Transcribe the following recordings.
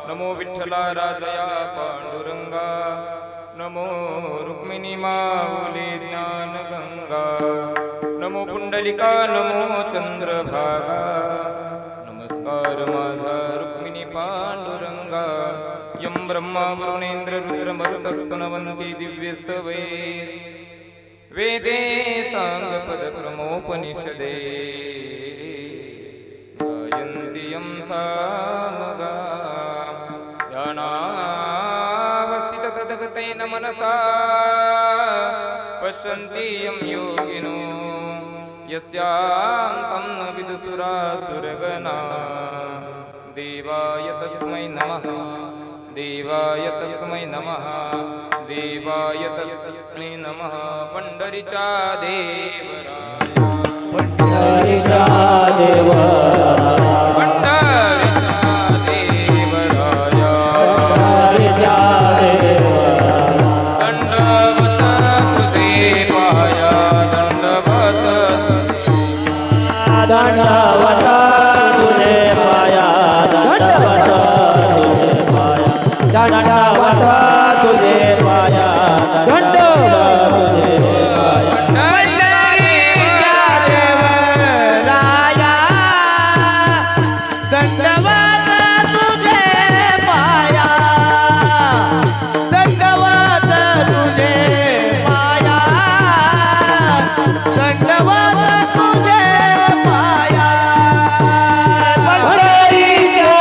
नमो विठ्ठला राजया पांडुरंगा, नमो रुक्मिणी माऊली ज्ञानगंगा, नमो पुंडलिका नमो चंद्रभागा, नमस्कार माझा रुक्मिणी पांडुरंगा, यं ब्रह्मा वरुणेंद्र रुद्रमरुतस्तनवन्ति दिव्यस्तवे, वेदे साङ्गपदक्रमोपनिषदे गायन्ति यं सामगा, ध्यानावस्थिततद्गतेन मनसा पश्यन्ति यं योगिनो, यस्यां तं न विदुसुरासुरगणा, देवाय तस्मै नमः, देवाय तस्मै नमः, देवाय तस्मै नमः। पंढरीचा देवराय, पंढरीचा देवराय, पंढरीचा देवराय, पंढरीचा देवराय, दंडवत तुझे पाया, दंडवत दंडवत तुझे पाया, दंडवत तुझे पाया, दंडवत तुझे पाया, दंडवत तुझे पाया। पंढरीचा देवराया, दंडवत तुझे पाया, दंडवत तुझे पाया, दंडवत तुझे पाया। पंढरीचा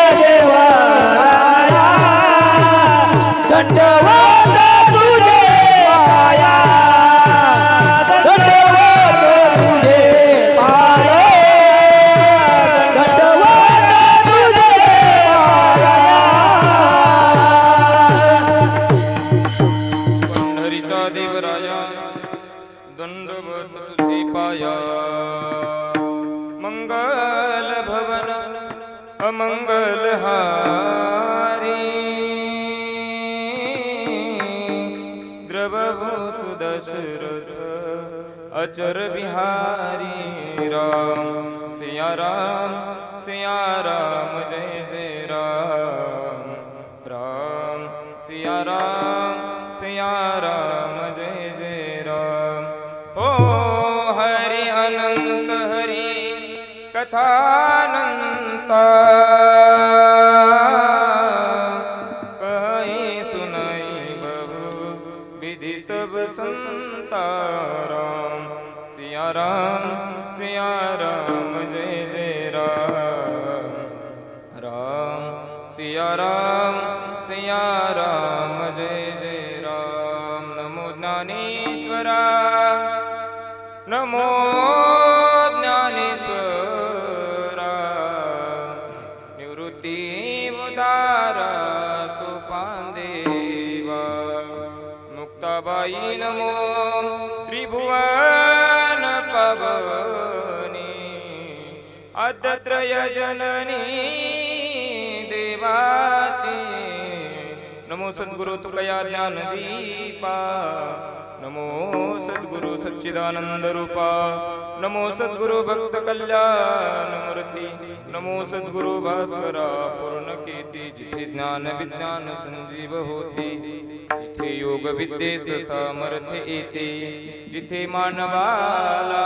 देवराया, दंडवत तुझे पाया, दंडवत तुझे पाया, दंडवत तुझे पाया। पंढरीचा देवराया, दंडवत तुझे पाया, मंगल भवन अमंगल हारी, द्रवभूसु दशरथ अचर बिहारी, राम सिया राम जय जय राम, राम सिया राम जय जय राम। हो हरि अनंत हरि कथानंता, कहि सुनाई बहु विधि सब संता, राम सिया राम जय जय राम, राम सिया राम जय जय राम। नमो ज्ञानेश्वरा, नमो ज्ञानेश्वरा, निवृत्ती उदारा सोपानदेवा, मुक्ताबाई नमो त्रिभुवन पावनी, आद्यत्रय जननी देवाची, नमो सद्गुरु तुकया ज्ञानदीपा, नमो सद्गुरु सच्चिदानंद रूपा, नमो सद्गुरु भक्त कल्याण मूर्ती, नमो सद्गुरु भास्करा पूर्ण कीर्ती, जिथे ज्ञान विज्ञान संजीव होते, जिथे योग विद्येस सामर्थ्य येते, जिथे मानवाला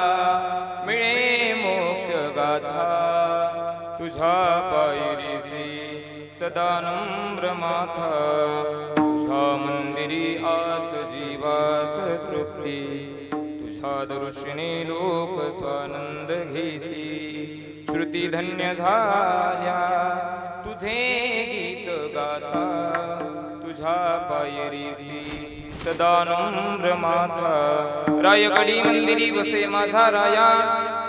मिळे मोक्ष गाथा, तुझ्या पायरीसी सदा नम्र माथा, तुझ्या मंदिरी आत जीवास तृप्ती, तुझ्या दर्शनी लोक स्वानंद घेती, श्रुती धन्य झाल्या तुझे गीत गाता, तुझ्या पायरीसी सदा नम्र माथा, रायगडी मंदिरी बसे माझा राया,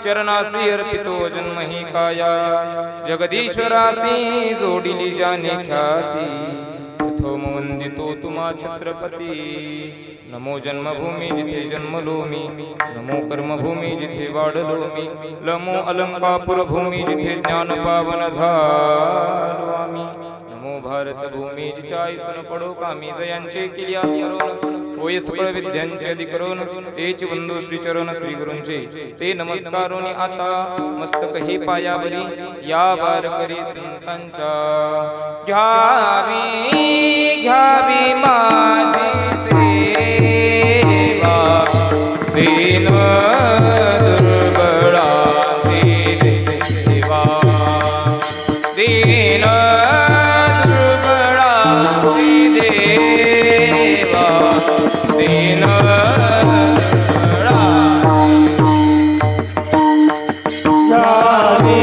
चरणासी अर्पितो जन्म ही काया, जगदीश्वरासी जोडिली जाने ख्याती, प्रथम वंदितो तुम्हा छत्रपती, नमो जन्मभूमी जिथे जन्मलो मी, नमो कर्मभूमी जिथे वाढलो मी, नमो अलंकापुर भूमी जिथे ज्ञान पावन झालो आम्ही, नमो भारत भूमी जिच्या इथून पडो कामी, जयांचे किल्ल्या स्मरून होय सकळ विद्यांचे अधिकरण तेच बंधू श्री चरण श्री गुरूंचे ते नमस्कारोनी आता मस्तक हे पायावरी या वारकरी संतांच्या घ्यावी घ्यावी माझी सेवा दीन दुर्बळा देवा दीन दुर्बळा देवा दीन दुर्बळा घ्यावे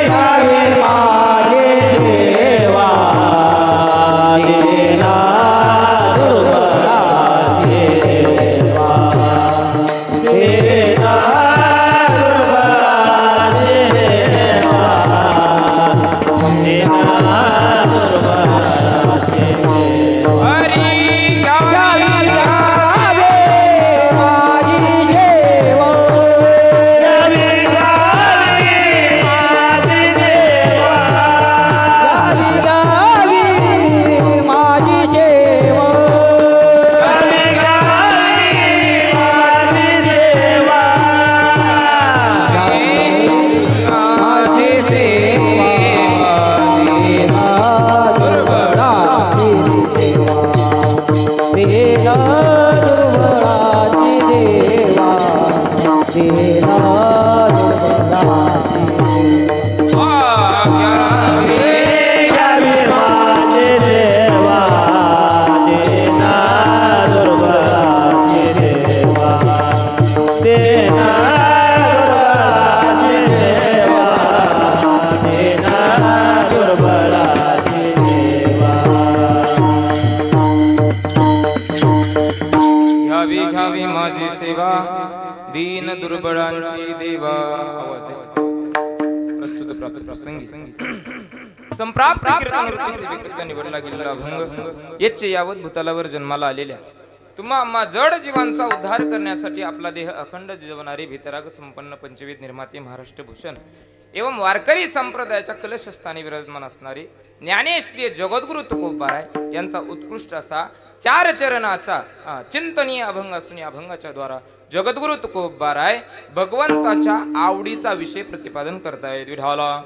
घ्यावे माझे सेवा देना दुर्बळाची सेवा देना दुर्बळाची सेवा देना दुर्बळाची सेवा हरी घ्यावी घ्यावी घ्यावे माझी सेवा घ्यावी घ्यावी माझी सेवा घ्यावी घ्यावी माझी सेवा घ्यावी घ्यावी माझी सेवा माझी सेवा देना दुर्बळाची सेवा देना दुर्बळाची देवा देना दुर्बळाची घ्यावी माझी देवा देना दुर्बळाची देवा देना दुर्बळाची देवा देना दुर्बळाची देवा घ्यावी घ्यावी माझी सेवा दीन दुर्बळांची देवा आवाज द्या. प्रस्तुत प्राप्त प्रसंगी संप्राप्त कीर्तन रूपी सेवेकरिता निवडला गेलेला अभंग येचे यावत भूतालावर जन्माला आलेल्या तुम्हा आम्हा जड जीवांचा उद्धार करण्यासाठी आपला देह अखंड जीवनारी भितराग संपन्न पंचवीत निर्माते महाराष्ट्र भूषण एवं वारकरी संप्रदायाच्या कलशस्थानी विराजमान असणारे ज्ञानेश्वरी जगद्गुरु तुकोबाराय यांचा उत्कृष्ट असा 4 चरणाचा चिंतनीय अभंग असून या अभंगाच्या द्वारा जगद्गुरु तुकोबाराय भगवंताच्या आवडीचा विषय प्रतिपादन करतायत. विठाला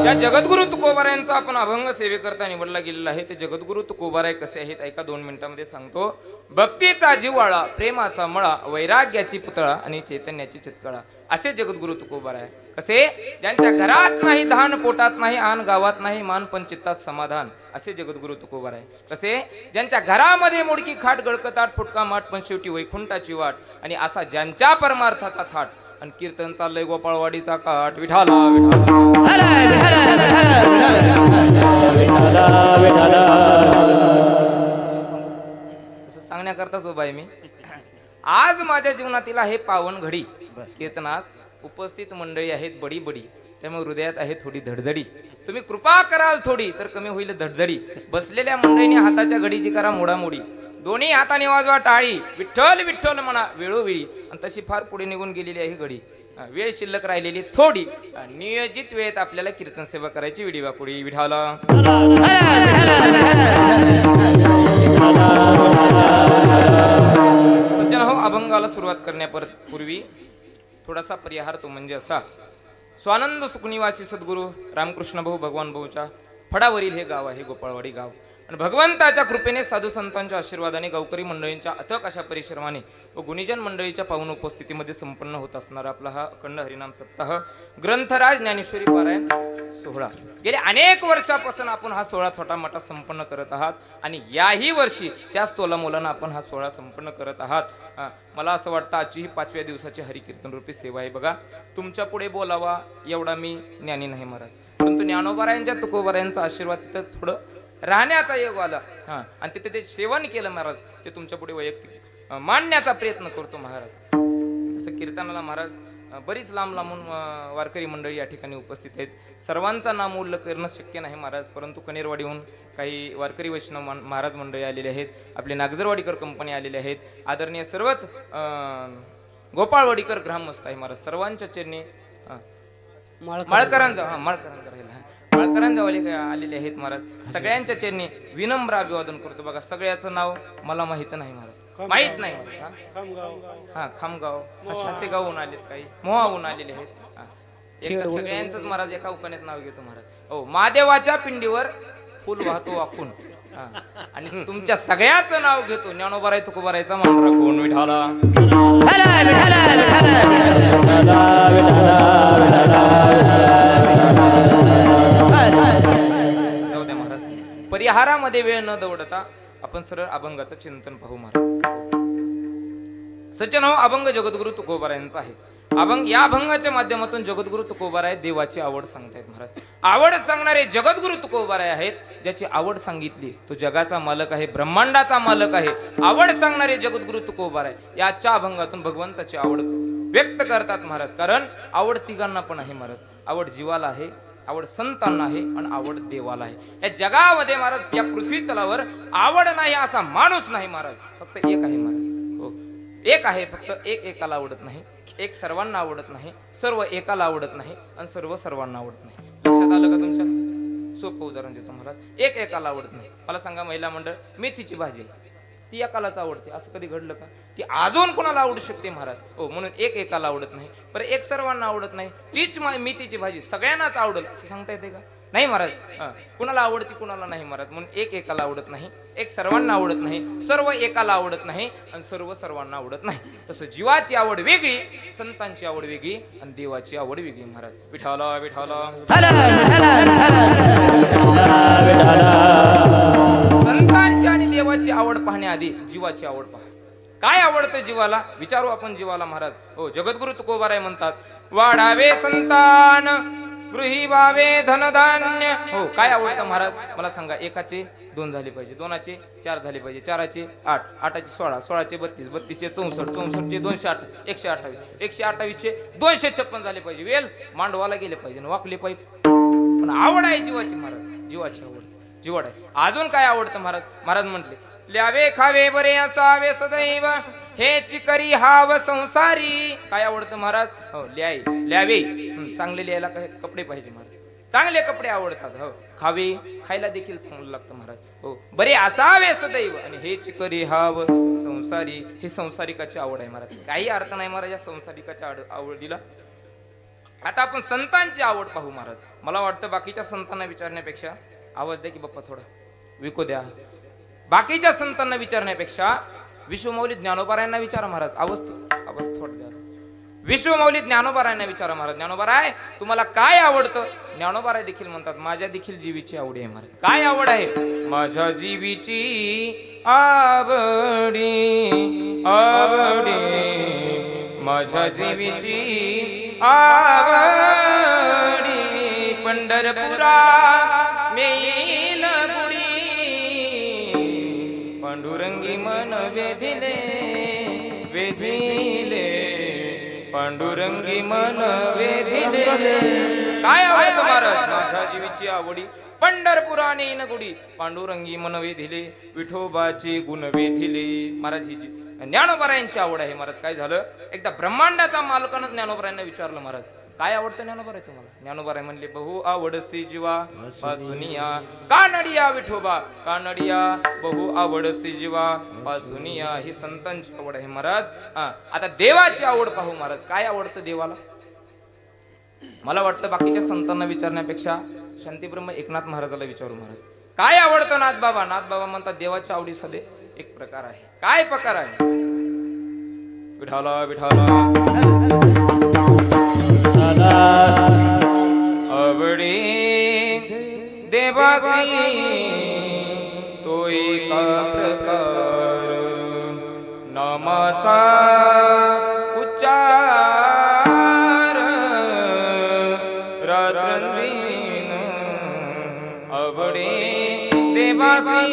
या जगद्गुरु तुकोबारायांचा आपण अभंग सेवेकरता निवडला गेलेला आहे. ते जगद्गुरु तुकोबाराय कसे आहेत ऐका 2 मिनिटांमध्ये सांगतो. भक्तीचा जिव्हाळा, प्रेमाचा मळा, वैराग्याची पुतळा आणि चैतन्याची चितकळा असे जगद्गुरु तुकोबाराय. कसे? ज्यांच्या घरात नाही धान, पोटात नाही आन, गावात नाही मान, पण चित्तात समाधान असे जगद्गुरु तुकोबाराय. कसे? ज्यांच्या घरामध्ये मोडकी खाट, गळकताट, फुटका माठ, पण शेवटी वैकुंठाची वाट आणि असा ज्यांच्या परमार्थाचा थाट आणि कीर्तन चाललंय गोपाळवाडीचा काठ. विठाला तसं सांगण्याकरताच उभा आहे मी. आज माझ्या जीवनातील आहे पावन घडी. कीर्तनास उपस्थित मंडळी आहेत बडी बडी, त्यामुळे हृदयात आहे थोडी धडधडी. तुम्ही कृपा कराल थोडी तर कमी होईल धडधडी. बसलेल्या मंडळीने हाताच्या घडीची करा मोडामोडी. दोन्ही हाताने वाजवा टाळी. विठ्ठल विठ्ठल म्हणा वेळोवेळी. आणि तशी फार पुढे निघून गेलेली आहे घडी. वेळ शिल्लक राहिलेली थोडी. नियोजित वेळेत आपल्याला कीर्तन सेवा करायची. विडी वाकुडी विठाला सज्जन हो, अभंगाला सुरुवात करण्यापूर्वी थोडासा परिहार तो म्हणजे असा. स्वानंद सुखनिवासी सद्गुरू रामकृष्ण भाऊ भगवान भाऊच्या फडावरील हे गाव आहे गोपाळवाडी गाव. आणि भगवंताच्या कृपेने साधू संतांच्या आशीर्वादाने गावकरी मंडळींच्या अथक अशा परिश्रमाने व गुणीजन मंडळीच्या पावन उपस्थितीमध्ये संपन्न होत असणारा आपला हा अखंड हरिनाम सप्ताह ग्रंथराज ज्ञानेश्वरी पारायण सोहळा गेल्या अनेक वर्षापासून आपण हा सोहळा छोटा मोठा संपन्न करत आहात. आणि याही वर्षी त्याच तोलामोलानं आपण हा सोहळा संपन्न करत आहात. मला असं वाटतं आजची ही 5व्या दिवसाची हरिकीर्तन रूपी सेवा आहे. बघा, तुमच्या पुढे बोलावा एवढा मी ज्ञानी नाही महाराज, परंतु ज्ञानोबारायांच्या तुकोबारायांचा आशीर्वाद तिथं थोडं राहण्याचा योग आला. आणि तिथे ते सेवन केलं महाराज, ते तुमच्या पुढे वैयक्तिक मांडण्याचा प्रयत्न करतो महाराज. तसं कीर्तनाला महाराज बरीच लांब लांबून वारकरी मंडळी या ठिकाणी उपस्थित आहेत. सर्वांचा नाम उल्लेख करणं शक्य नाही महाराज, परंतु कनेरवाडीहून काही वारकरी वैष्णव महाराज मंडळी आलेले आहेत. आपले नागजरवाडीकर कंपनी आलेले आहेत. आदरणीय सर्वच गोपाळवाडीकर ग्रामस्थ आहे महाराज. सर्वांच्या चरणी माळकरांचा राहिला बाळकरांजावाले काय आलेले आहेत महाराज. सगळ्यांच्या चरणी विनम्र अभिवादन करतो. बघा सगळ्याचं नाव मला माहित नाही महाराज, माहित नाही मला. हा खामगाव असे गावून आलेत, काही मोहाहून आलेले आहेत. हा. एक सगळ्यांचंच महाराज एका उकाण्यात नाव घेतो महाराज. हो, महादेवाच्या पिंडीवर फुल वाहतो वाकून. हा. आणि तुमच्या सगळ्याचं नाव घेतो. ज्ञानोबाराय तुकोबारायचा मान राखून विठाला. जाऊ द्या महाराज. परिहारामध्ये वेळ न दवडता आपण सरळ अभंगाचं चिंतन पाहू महाराज. सज्जन हो, अभंग जगद्गुरु तुकोबारायांचा आहे. अभंग या अभंगाच्या माध्यमातून जगद्गुरु तुकोबाराय देवाची आवड सांगतायत महाराज. आवड सांगणारे जगद्गुरु तुकोबाराय आहेत. ज्याची आवड सांगितली तो जगाचा मालक आहे, ब्रह्मांडाचा मालक आहे. आवड सांगणारे जगद्गुरु तुकोबाराय याच्या अभंगातून भगवंताची आवड व्यक्त करतात महाराज. कारण आवड तिघांना पण आहे महाराज. आवड जीवाला आहे, आवड संतांना आहे आणि आवड देवाला आहे. या जगामध्ये महाराज, या पृथ्वी तलावर आवड नाही असा माणूस नाही महाराज. फक्त एक आहे महाराज. हो, एक आहे फक्त. एक एकाला आवडत नाही, एक सर्वांना आवडत नाही, सर्व एकाला आवडत नाही आणि सर्व सर्वांना आवडत नाही. लक्षात आलं का तुमच्या? सोपं उदाहरण देतो महाराज. एक एकाला आवडत नाही. मला सांगा, महिला मंडळ मेथीची भाजी ती एकालाच आवडते, असं कधी घडलं का? ती अजून कोणाला आवडू शकते महाराज? हो, म्हणून एक एकाला आवडत नाही. बरं, एक सर्वांना आवडत नाही. तीच मेथीची भाजी सगळ्यांनाच आवडेल असं सांगता येते का? नाही महाराज. कुणाला आवडती कुणाला नाही महाराज. म्हणून एक एकाला आवडत नाही, एक सर्वांना आवडत नाही, सर्व एकाला आवडत नाही आणि सर्व सर्वांना आवडत नाही. तसं जीवाची आवड वेगळी, संतांची आवड वेगळी आणि देवाची आवड वेगळी महाराज. विठाला विठाला. संतांची आणि देवाची आवड पाहण्याआधी जीवाची आवड पहा. काय आवडतं जीवाला विचारू आपण जीवाला महाराज. हो, जगद्गुरु तुकोबाराय म्हणतात, वाढावे संतान गृही वावे धनधान्य. हो, काय आवडतं महाराज? मला सांगा. एकाचे 2 झाले पाहिजे, 2चे 4 झाले पाहिजे, 4चे 8, 8चे 16, 16चे 32, 32चे 64, 64चे 208, 128, 128चे 256 झाले पाहिजे. वेल मांडवाला गेले पाहिजे, वाकले पाहिजे. पण आवड आहे जीवाची महाराज. जीवाची आवड जीवड आहे. अजून काय आवडतं महाराज? महाराज म्हटले, ल्यावे खावे बरे असावे सदैव हे करी हाव संसारी. काय आवडतं महाराज? हो, ल्यावे चांगले लिहायला कपडे पाहिजे महाराज. चांगले कपडे आवडतात. हो, खावे खायला देखील चांगलं लागतं महाराज. हो, बरे असावे सदैव आणि हे करी हाव संसारी. हे संसारिकाची आवड आहे महाराज. काही अर्थ नाही महाराज या संसारिकाच्या आवडीला. आता आपण संतांची आवड पाहू महाराज. मला वाटतं बाकीच्या संतांना विचारण्यापेक्षा, आवाज द्या की बाप्पा थोडा, विको द्या. बाकीच्या संतांना विचारण्यापेक्षा विश्वमौली ज्ञानोबारायांना विचारा महाराज. आवाज थोडा द्या. विश्वमौली ज्ञानोबारायांना विचारा महाराज. ज्ञानोबाराय तुम्हाला काय आवडतं? ज्ञानोबाराय देखील म्हणतात, माझ्या देखील जीवीची आवडी आहे महाराज. काय आवड आहे? माझ्या जीवीची आवडी आवडी, माझ्या जीवीची आवडी, पंढरपुरा मेल गुडी, पांडुरंगी मन वेधिले वेधिले, पांडुरंगी मन वेधिले. काय आवडतं महाराज? माझ्या जीवीची आवडी पंढरपुराने न गुडी, पांडुरंगी मन वेधिले, विठोबाचे गुण वेधिले. महाराज ही ज्ञानोबारायांची आवड आहे महाराज. काय झालं, एकदा ब्रह्मांडाचा मालकानं ज्ञानोबारायांना विचारलं, महाराज काय आवडतं ज्ञानोबाराय तुम्हाला? ज्ञानोबाराय म्हणले, बहु आवडसी जीवा पासुनिया कानडिया विठोबा, कानडिया बहु आवडसी जीवा पासुनिया. ही संतांची आवड आहे महाराज. आता देवाची आवड पाहू महाराज. काय आवडतं देवाला? मला वाटतं बाकीच्या संतांना विचारण्यापेक्षा शांतीब्रह्म एकनाथ महाराजाला विचारू महाराज. काय आवडतं नाथबाबा? नाथबाबा म्हणतात, देवाच्या आवडीसाठी एक प्रकार आहे. काय प्रकार आहे? विठाला विठाला आवडी देवासी तो एका प्रकार, नामाचा उच्चार रात्रंदिन. आवडी देवासी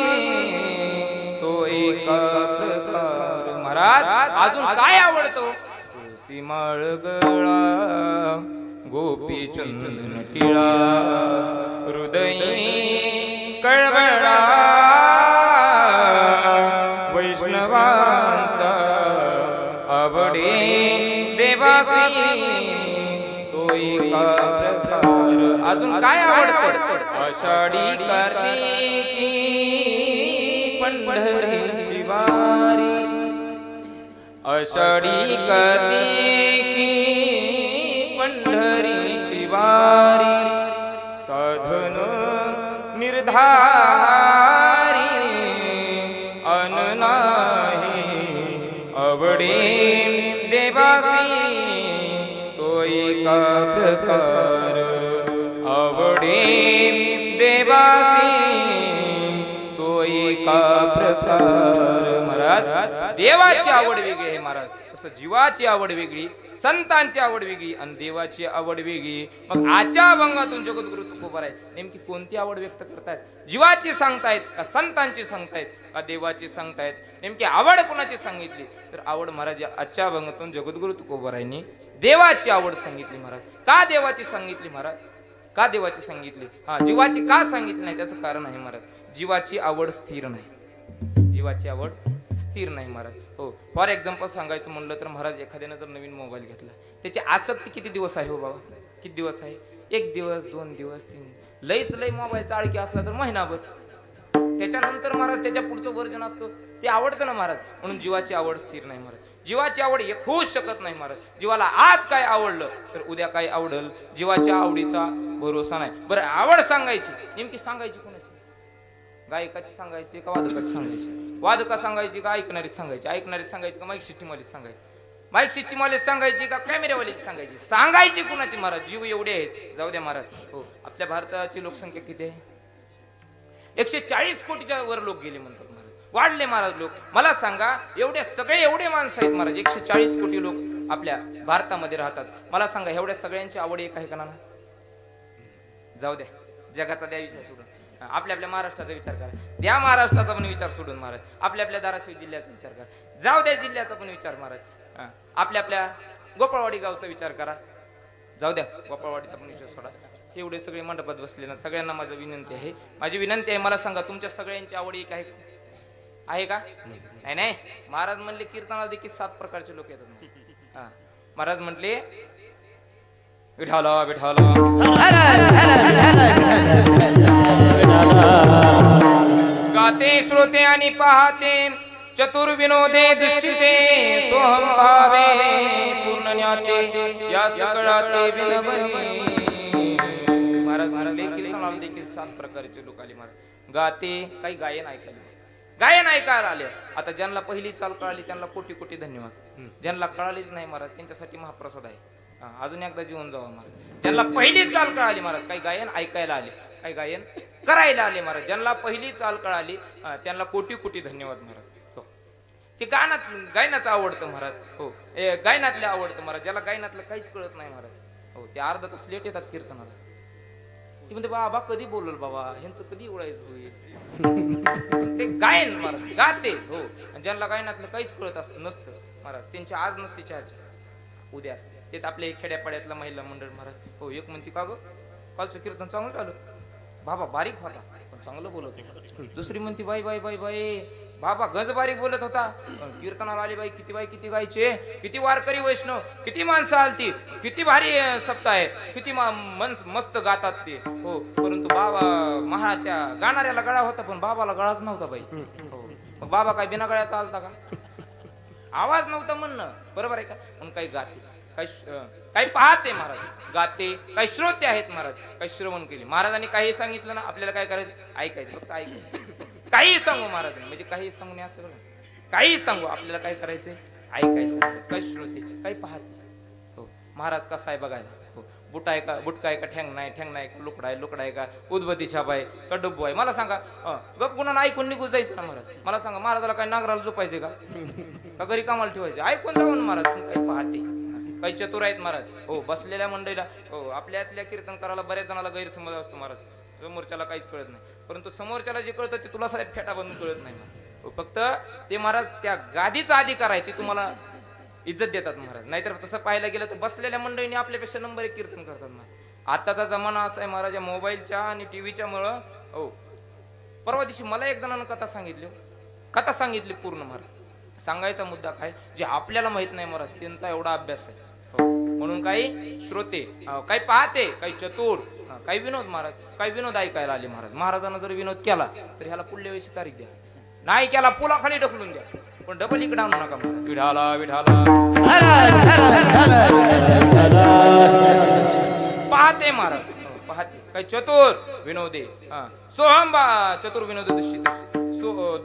तो एका प्रकार. महाराज अजून काय आवडतो? तुळशी माळ गळा, गोपी चंदन टिळा, हृदयी कळवळा, वैष्णवांचा आवडे देवासी तो एका प्रकार. अजून काय आवडतं आषाढी कार्तिकी पंढरीची वारी आषाढी कार्तिकी पंढरीची वारी साधन निर्धारी अन नाही आवडे देवासी तो एका प्रकार आवडे देवासी तो एका प्रकार महाराज देवाची आवड वेगळी आहे महाराज तसं जीवाची आवड वेगळी संतांची आवड वेगळी आणि देवाची आवड वेगळी मग आजच्या अभंगातून जगद्गुरु तुकोबार आहे नेमकी कोणती आवड व्यक्त करतायत जीवाची सांगतायत का संतांची सांगतायत का देवाची सांगतायत नेमकी आवड कोणाची सांगितली तर आवड महाराज आजच्या अभंगातून जगद्गुरु तुकोबारायांनी देवाची आवड सांगितली महाराज का देवाची सांगितली महाराज का देवाची सांगितली हा जीवाची का सांगितली नाही त्याचं कारण आहे महाराज जीवाची आवड स्थिर नाही जीवाची आवड स्थिर नाही महाराज हो फॉर एक्झाम्पल सांगायचं म्हणलं तर महाराज एखाद्यानं जर नवीन मोबाईल घेतला त्याची आसक्ती किती दिवस आहे हो बाबा किती दिवस आहे 1 दिवस 2 दिवस 3 लईच लई मोबाईलचा आळकी असला तर महिनाभर त्याच्यानंतर महाराज त्याच्या पुढचं वर्जन असतं ते आवडतं ना महाराज म्हणून जीवाची आवड स्थिर नाही महाराज जीवाची आवड एक होऊच शकत नाही महाराज जीवाला आज काय आवडलं तर उद्या काय आवडल जीवाच्या आवडीचा भरोसा नाही बरं आवड सांगायची नेमकी सांगायची कोणाची गायकाची सांगायची का वादकाची सांगायची वादका सांगायची का ऐकणारीच सांगायची ऐकणारीच सांगायची का माईक सिस्टीमवालीच सांगायची माईक सिस्टीमवालीच सांगायची का कॅमेरावालीच सांगायची सांगायची कुणाची महाराज जीव एवढे आहेत जाऊ द्या महाराज हो आपल्या भारताची लोकसंख्या किती आहे 140 कोटीच्या वर लोक गेले म्हणतात महाराज वाढले महाराज लोक मला सांगा एवढे माणसं आहेत महाराज 140 कोटी लोक आपल्या भारतामध्ये राहतात मला सांगा एवढ्या सगळ्यांची आवड एक आहे का ना जाऊ द्या जगाचा द्या विचार सोडून आपल्या महाराष्ट्राचा विचार करा द्या महाराष्ट्राचा पण विचार सोडून महाराज आपल्या धाराशिव जिल्ह्याचा विचार करा जाऊ द्या जिल्ह्याचा पण विचार महाराज आपल्या गोपाळवाडी गावचा विचार करा जाऊ द्या गोपाळवाडीचा पण विचार सोडा एवढे सगळे मंडपात बसले ना सगळ्यांना माझी विनंती आहे मला सांगा तुमच्या सगळ्यांची आवड एक आहे का नाही महाराज म्हणले कीर्तनाला देखील 7 प्रकारचे लोक येतात महाराज म्हटले विठाला विठाला गाते श्रोते आणि पाहते चतुर्विनोदे दुष्टिते सोहम भावे पूर्ण ज्ञाते या सकळाते विनवनी महाराज कीर्तनाला देखील 7 प्रकारचे लोक आले महाराज गाते काही गायन ऐकायला आले आता ज्यांना पहिली चाल कळाली त्यांना कोटी कोटी धन्यवाद ज्यांना कळालीच नाही महाराज त्यांच्यासाठी महाप्रसाद आहे अजून एकदा जीवन जावं महाराज ज्यांना पहिली चाल कळाली महाराज काही गायन ऐकायला आले काही गायन करायला आले महाराज ज्यांना पहिली चाल कळाली त्यांना कोटी कोटी धन्यवाद महाराज हो ते गायनाचं आवडतं महाराज हो गायनातले आवडतं महाराज ज्याला गायनातलं काहीच कळत नाही महाराज हो ते अर्धा तास लेट येतात कीर्तनाला ती म्हणते बाबा कधी बोलल बाबा ह्यांचं कधी उडायचं होईल ते गायन महाराज गाते हो ज्यांना गायनातलं काहीच कळत नसतं महाराज त्यांची आज नसते चर्चा उद्या असते ते आपले खेड्यापाड्यातला महिला मंडळ महाराज हो एक म्हणते का ग कालचं कीर्तन चांगलं झालं बाबा बारीक होता पण चांगलं बोलत होता दुसरी म्हणती बाई बाई बाई बाई बाबा गज बारीक बोलत होता कीर्तनाला आली बाई किती गायचे किती वारकरी वैष्णव किती माणसं आलती किती भारी सप्ताह आहे किती मस्त गातात ते हो परंतु बाबा महाराज त्या गाणाऱ्याला गळा होता पण बाबाला गळाच नव्हता बाई हो मग बाबा काय बिना गळ्याचा आलता का आवाज नव्हता म्हणणं बरोबर आहे का म्हणून काही गाते काही पाहते महाराज गाते काही श्रोते आहेत महाराज काही श्रवण केले महाराजांनी काही सांगितलं ना आपल्याला काय करायचं ऐकायचं फक्त ऐकायचं काही सांगू महाराजांनी म्हणजे काही सांगणे असं काही सांगू आपल्याला काय करायचंय ऐकायचं काही श्रोते काही पाहते हो महाराज कसा आहे बघायला हो बुटा आहे का बुटका आहे का ठेंग नाही लुकडा आहे का उदबत्ती छाप आहे का डब्बू आहे मला सांगा गप गुन्हा ऐकून निघून जायचं ना महाराज मला सांगा महाराजाला काय नागराला झोपायचे का घरी कामाला ठेवायचे ऐकून जाऊन महाराज काही पाहते काही चतुर आहेत महाराज हो बसलेल्या मंडळीला हो आपल्यातल्या कीर्तन करायला बऱ्याच जणाला गैरसमज असतो महाराज समोरच्याला काहीच कळत नाही परंतु समोरच्याला जे कळतं ते तुला साहेब फेटा बांधून कळत नाही हो फक्त ते महाराज त्या गादीचा अधिकार आहे ते तुम्हाला इज्जत देतात महाराज नाहीतर तसं पाहायला गेलं तर बसलेल्या मंडळीने आपल्यापेक्षा नंबर 1 कीर्तन करतात ना आताचा जमाना असा आहे महाराज मोबाईलच्या आणि टीव्हीच्या मुळे हो परवा दिवशी मला एक जणांना कथा सांगितली पूर्ण महाराज सांगायचा मुद्दा काय जे आपल्याला माहित नाही महाराज त्यांचा एवढा अभ्यास आहे हो म्हणून काही श्रोते, काही पाहते, काही चतुर, काही विनोद महाराज, काही विनोद ऐकायला आले महाराज. महाराजांना जर विनोद केला तर ह्याला पुढल्या वेळेची तारीख द्या, नाही केला पुलाखाली ढकलून द्या, पण डबल इकडे आणू नका महाराज. विढाला विढाला पाहते महाराज, पाहते, काही चतुर विनोदे, सोहम चतुर विनोद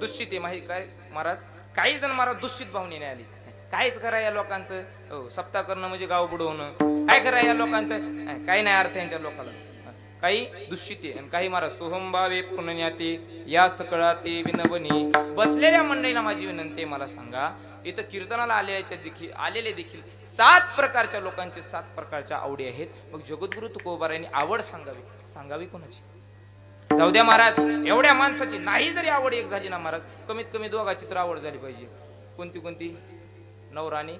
दुष्टिते माहिती काय महाराज. काही जण महाराज दुष्टित भावनेने आली. काहीच करा या लोकांचं, सप्ताह करणं म्हणजे गाव बुडवणं, काय करा या लोकांचं, काही नाही अर्थ यांच्या लोकांना. काही दुष्टिते आणि काही महाराज सोहंभावे पूर्णन्याते या सकळाते विनवनी. बसलेल्या मंडळीला माझी विनंती आहे, मला सांगा इथं कीर्तनाला आलेले देखील 7 प्रकारच्या लोकांचे 7 प्रकारच्या आवडी आहेत. मग जगद्गुरु तुकोबारायांनी आवड सांगावी कोणाची? जाऊ द्या महाराज, एवढ्या माणसाची नाही जरी आवड एक झाली ना महाराज, कमीत कमी दोघाची तर आवड झाली पाहिजे. कोणती कोणती? नवरा आणि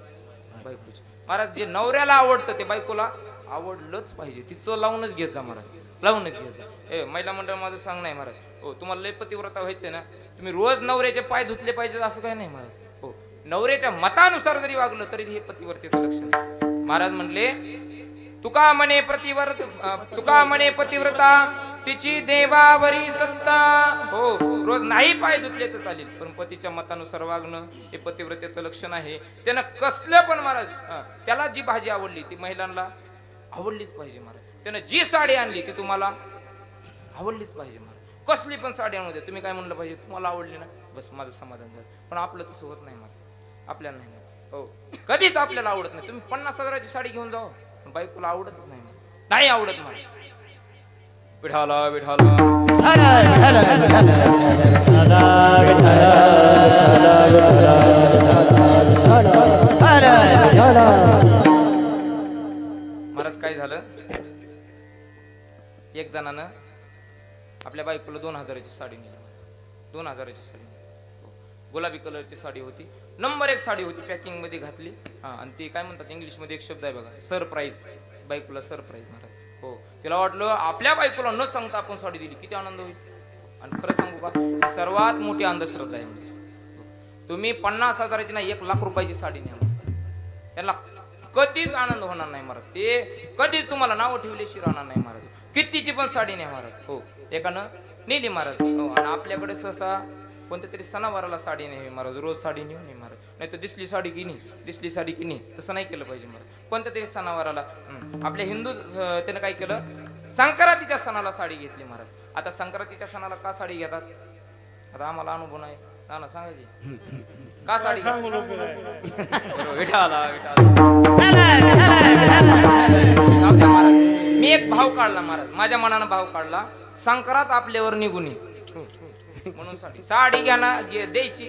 बायकोची. महाराज जे नवऱ्याला आवडतं ते बायकोला आवडलंच पाहिजे. तिचं लावूनच घेत जा महाराज, लावूनच घेत जा. महिला मंडळ माझं सांग नाही महाराज. हो, तुम्हाला लय पतिव्रता व्हायचंय ना, तुम्ही रोज नवऱ्याचे पाय धुतले पाहिजे असं काही नाही महाराज. हो, नवऱ्याच्या मतानुसार जरी वागलं तरी हे पतिव्रतेचं लक्षण. महाराज म्हणले तुका म्हणे पतिव्रता तिची देवावरी सत्ता. हो, रोज नाही पाय धुतले तर चालेल, पण पतीच्या मतानुसार वागणं हे पतिव्रतेचं लक्षण आहे. त्यानं कसलं पण महाराज, त्याला जी भाजी आवडली ती महिलांना आवडलीच पाहिजे महाराज. त्यानं जी साडी आणली ती तुम्हाला आवडलीच पाहिजे महाराज. कसली पण साडी आणू द्या, तुम्ही काय म्हणलं पाहिजे, तुम्हाला आवडली ना बस माझं समाधान झालं. पण आपलं तसं होत नाही महाराज, आपल्याला नाही. हो, कधीच आपल्याला आवडत नाही. तुम्ही 50,000ची साडी घेऊन जावा, पण बायकोला आवडतच नाही, नाही आवडत महाराज. विढाला विढाला महाराज काय झालं, एक जणानं आपल्या बायकोला 2,000ची साडी नेली. 2,000ची साडी, गुलाबी कलरची साडी होती, नंबर 1 साडी होती, पॅकिंग मध्ये घातली. आणि ती काय म्हणतात इंग्लिश मध्ये एक शब्द आहे बघा, सरप्राईज. बायकोला सरप्राईज महाराज. हो, तिला वाटलं आपल्या बायकोला न सांगता आपण साडी दिली, किती आनंद होईल. आणि खरं सांगू का, सर्वात मोठी अंधश्रद्धा आहे म्हणजे. तुम्ही 50,000ची नाही 1,00,000 रुपयाची साडी न्या, त्याला कधीच आनंद होणार नाही महाराज. ते कधीच तुम्हाला नाव ठेवल्याशी राहणार नाही महाराज. कितीची पण साडी न्या महाराज. हो, एकानं नेली महाराज. हो, आणि आपल्याकडे सहसा कोणत्या तरी सणावाराला साडी नाही महाराज, रोज साडी नेऊ नये महाराज. नाही तर दिसली साडी की नाही, तसं नाही केलं पाहिजे महाराज. कोणत्या तरी सणावाराला आपल्या हिंदू त्यानं काय केलं, संक्रांतीच्या सणाला साडी घेतली महाराज. आता संक्रांतीच्या सणाला का साडी घेतात, आता आम्हाला अनुभव नाही ना, सांगायची का साडी विठाला महाराज. मी एक भाव काढला महाराज, माझ्या मनानं भाव काढला, संक्रांत आपल्यावर निघून म्हणून साडी घ्या ना, द्यायची,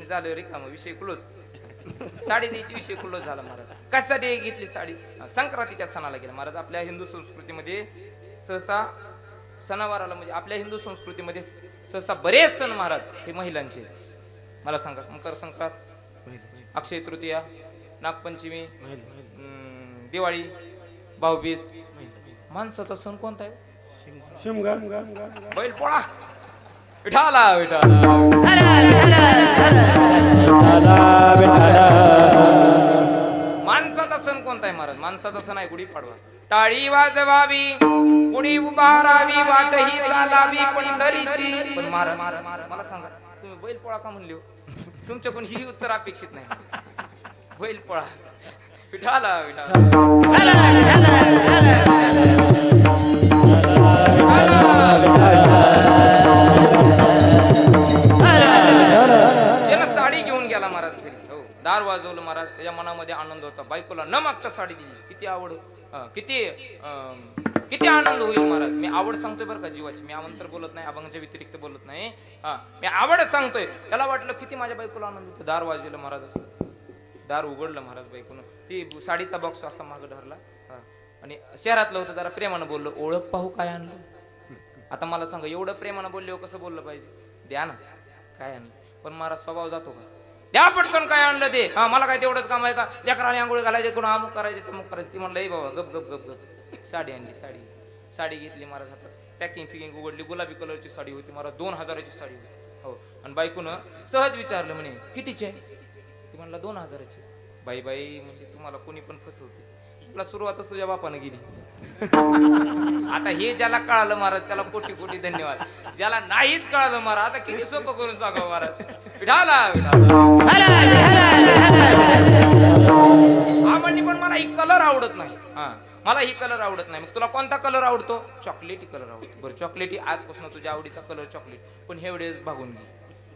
झालं रे काम, विषय क्लोज. साडी द्यायची, विषय क्लोज झाला महाराज. कशासाठी घेतली साडी, संक्रांतीच्या सणाला गेला महाराज. आपल्या हिंदू संस्कृतीमध्ये सहसा सणावाराला म्हणजे आपल्या हिंदू संस्कृतीमध्ये सहसा बरेच सण महाराज हे महिलांचे. मला सांगा, मकर संक्रांत, अक्षय तृतीया, नागपंचमी, दिवाळी, भाऊबीज. माणसाचा सण कोणता आहे, बैलपोळा. विठाला विठाला माणसाचा सण कोणता आहे महाराज, माणसाचा सण आहे गुढीपाडवा. टाळी वाजवावी, गुढी उभारावी, वाटही चालावी पंढरीची. पण महाराज मला सांगा, तुम्ही बैलपोळा का म्हणले हो? तुमच्याकडून ही उत्तर अपेक्षित नाही. बैलपोळा. विठाला विठाला त्यानं साडी घेऊन गेला महाराज घरी. हो, दार वाजवलं महाराज, त्याच्या मनामध्ये आनंद होता. बायकोला न मागता साडी दिली. किती आवड, किती आनंद होईल महाराज. मी आवड सांगतोय बरं का जीवाची, मी आमंत्र बोलत नाही, अभंगाच्या व्यतिरिक्त बोलत नाही. मी आवड सांगतोय. त्याला वाटलं किती माझ्या बायकोला आनंद होतो. दार वाजवलं महाराज, दार उघडलं महाराज. बायकोनं ती साडीचा बॉक्स असा मागं धरला आणि शहरातलं होतं, जरा प्रेमानं बोललं, ओळख पाहू काय आणलं. आता मला सांगा, एवढं प्रेमानं बोलले कसं बोललं पाहिजे, द्या ना काय आणलं. पण महाराज स्वभाव जातो का, द्या पटकन काय आणलं ते, मला काय तेवढंच काम आहे का, लेकराने आंघोळी घालायचे, कोण अमुक करायचे तमुक करायचे. ती म्हणलं बाबा गप गप गप गप. साडी आणली, साडी घेतली महाराज हातात, पॅकिंग उघडली. गुलाबी कलरची साडी होती महाराज, 2,000ची साडी होती. हो, आणि बायकोनं सहज विचारलं म्हणे कितीची आहे, ती म्हणला 2,000ची. बाई म्हणली तुम्हाला कोणी पण फसवते, तुला सुरुवातच तुझ्या बापानं केली. आता हे ज्याला कळालं महाराज त्याला कोटी कोटी धन्यवाद. ज्याला नाहीच कळालं महाराज आता किती सोपं करून सांगा महाराज. विठाला हा म्हणली पण मला ही कलर आवडत नाही. हा मला ही कलर आवडत नाही. मग तुला कोणता कलर आवडतो? चॉकलेटी कलर आवडतो. बरं चॉकलेटी आजपासून तुझ्या आवडीचा कलर चॉकलेट. पण हे वेळेस भागून घे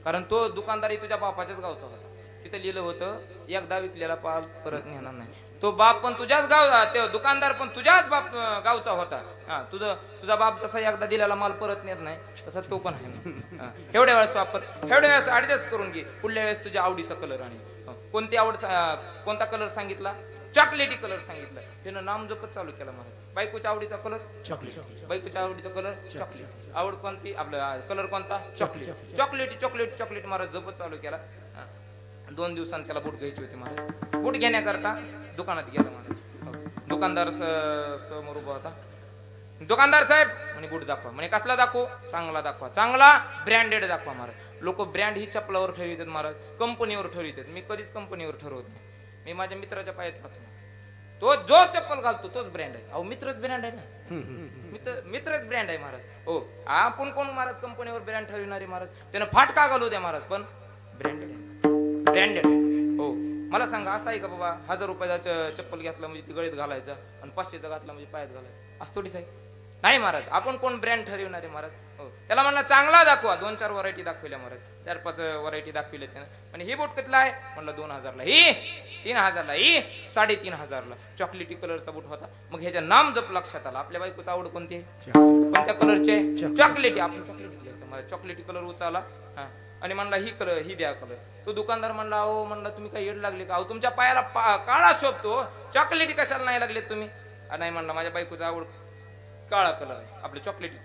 कारण तो दुकानदारी तुझ्या बापाच्याच गावचा होता. तिथं लिहिलं होतं एकदा विकलेला पाल परत नेणार नाही. तो बाप पण तुझ्याच ते दुकानदार पण तुझ्याच गावचा होता. हा तुझा बाप जसा एकदा दिलेला माल परत नेत नाही तसा तो पण आहे. एवढ्या वेळेस वापर एवढ्या वेळेस ऍडजस्ट करून घे. पुढल्या वेळेस तुझ्या आवडीचा कलर आणि कोणती कोणता कलर सांगितला? चॉकलेटी कलर सांगितलं. त्यानं नाम जपत चालू केला महाराज. बायकोच्या आवडीचा कलर चॉकलेट. बायकोच्या आवडीचा कलर चॉकलेट. आवड कोणती? आपला कलर कोणता? चॉकलेट. चॉकलेटी चॉकलेट चॉकलेट महाराज जपत चालू केला. 2 दिवसांनी त्याला बूट घ्यायची होती महाराज. बूट घेण्याकरता दुकानात गेला महाराज. दुकानदार समोर उभा होता. दुकानदार साहेब म्हणे बूट दाखवा. म्हणे कसला दाखवू? चांगला दाखवा. चांगला ब्रँडेड दाखवा महाराज. लोक ब्रँड ही चपलावर ठरवितात महाराज, कंपनीवर ठरवितात. मी कधीच कंपनीवर ठरवत नाही. मी माझ्या मित्राच्या पायात घालतो. तो जो चप्पल घालतो तोच ब्रँड आहे. अहो मित्रच ब्रँड आहे ना. मित्रच ब्रँड आहे महाराज. हो आपण कोण महाराज कंपनीवर ब्रँड ठरविणारे महाराज. त्यानं फाटका घालू द्या महाराज पण ब्रँडेड आहे. ब्रँडेड आहे. हो मला सांगा असं आहे का बाबा 1000 रुपयाचा चप्पल घेतला म्हणजे ती गळीत घालायचा आणि 500चा घातला म्हणजे पायात घालायचा असं थोडीच आहे. नाही महाराज आपण कोण ब्रँड ठरविणारे महाराज. हो त्याला म्हणलं चांगला दाखवा. 2-4 व्हरायटी दाखवल्या महाराज. 4-5 व्हरायटी दाखविल्या त्यानं. आणि ही बूट कितला आहे? म्हणलं 2000ला. ही 3000ला. ही 3500ला. चॉकलेटी कलरचा बूट होता. मग ह्याच्या नाम जप लक्षात आला. आपल्या बायकोचं आवड कोणती? कोणत्या कलरचे? चॉकलेटी. आपण चॉकलेटी घ्यायचं. मला चॉकलेटी कलर उचाला आणि म्हणला ही द्या कलर. तो दुकानदार म्हणला अहो म्हणला तुम्ही काही येड लागले का? अहो तुमच्या पायाला काळा शोभतो. चॉकलेटी कशाला नाही लागलेत तुम्ही? नाही म्हणला माझ्या बायकोचा आवड काळा कलर आहे आपलं चॉकलेटी.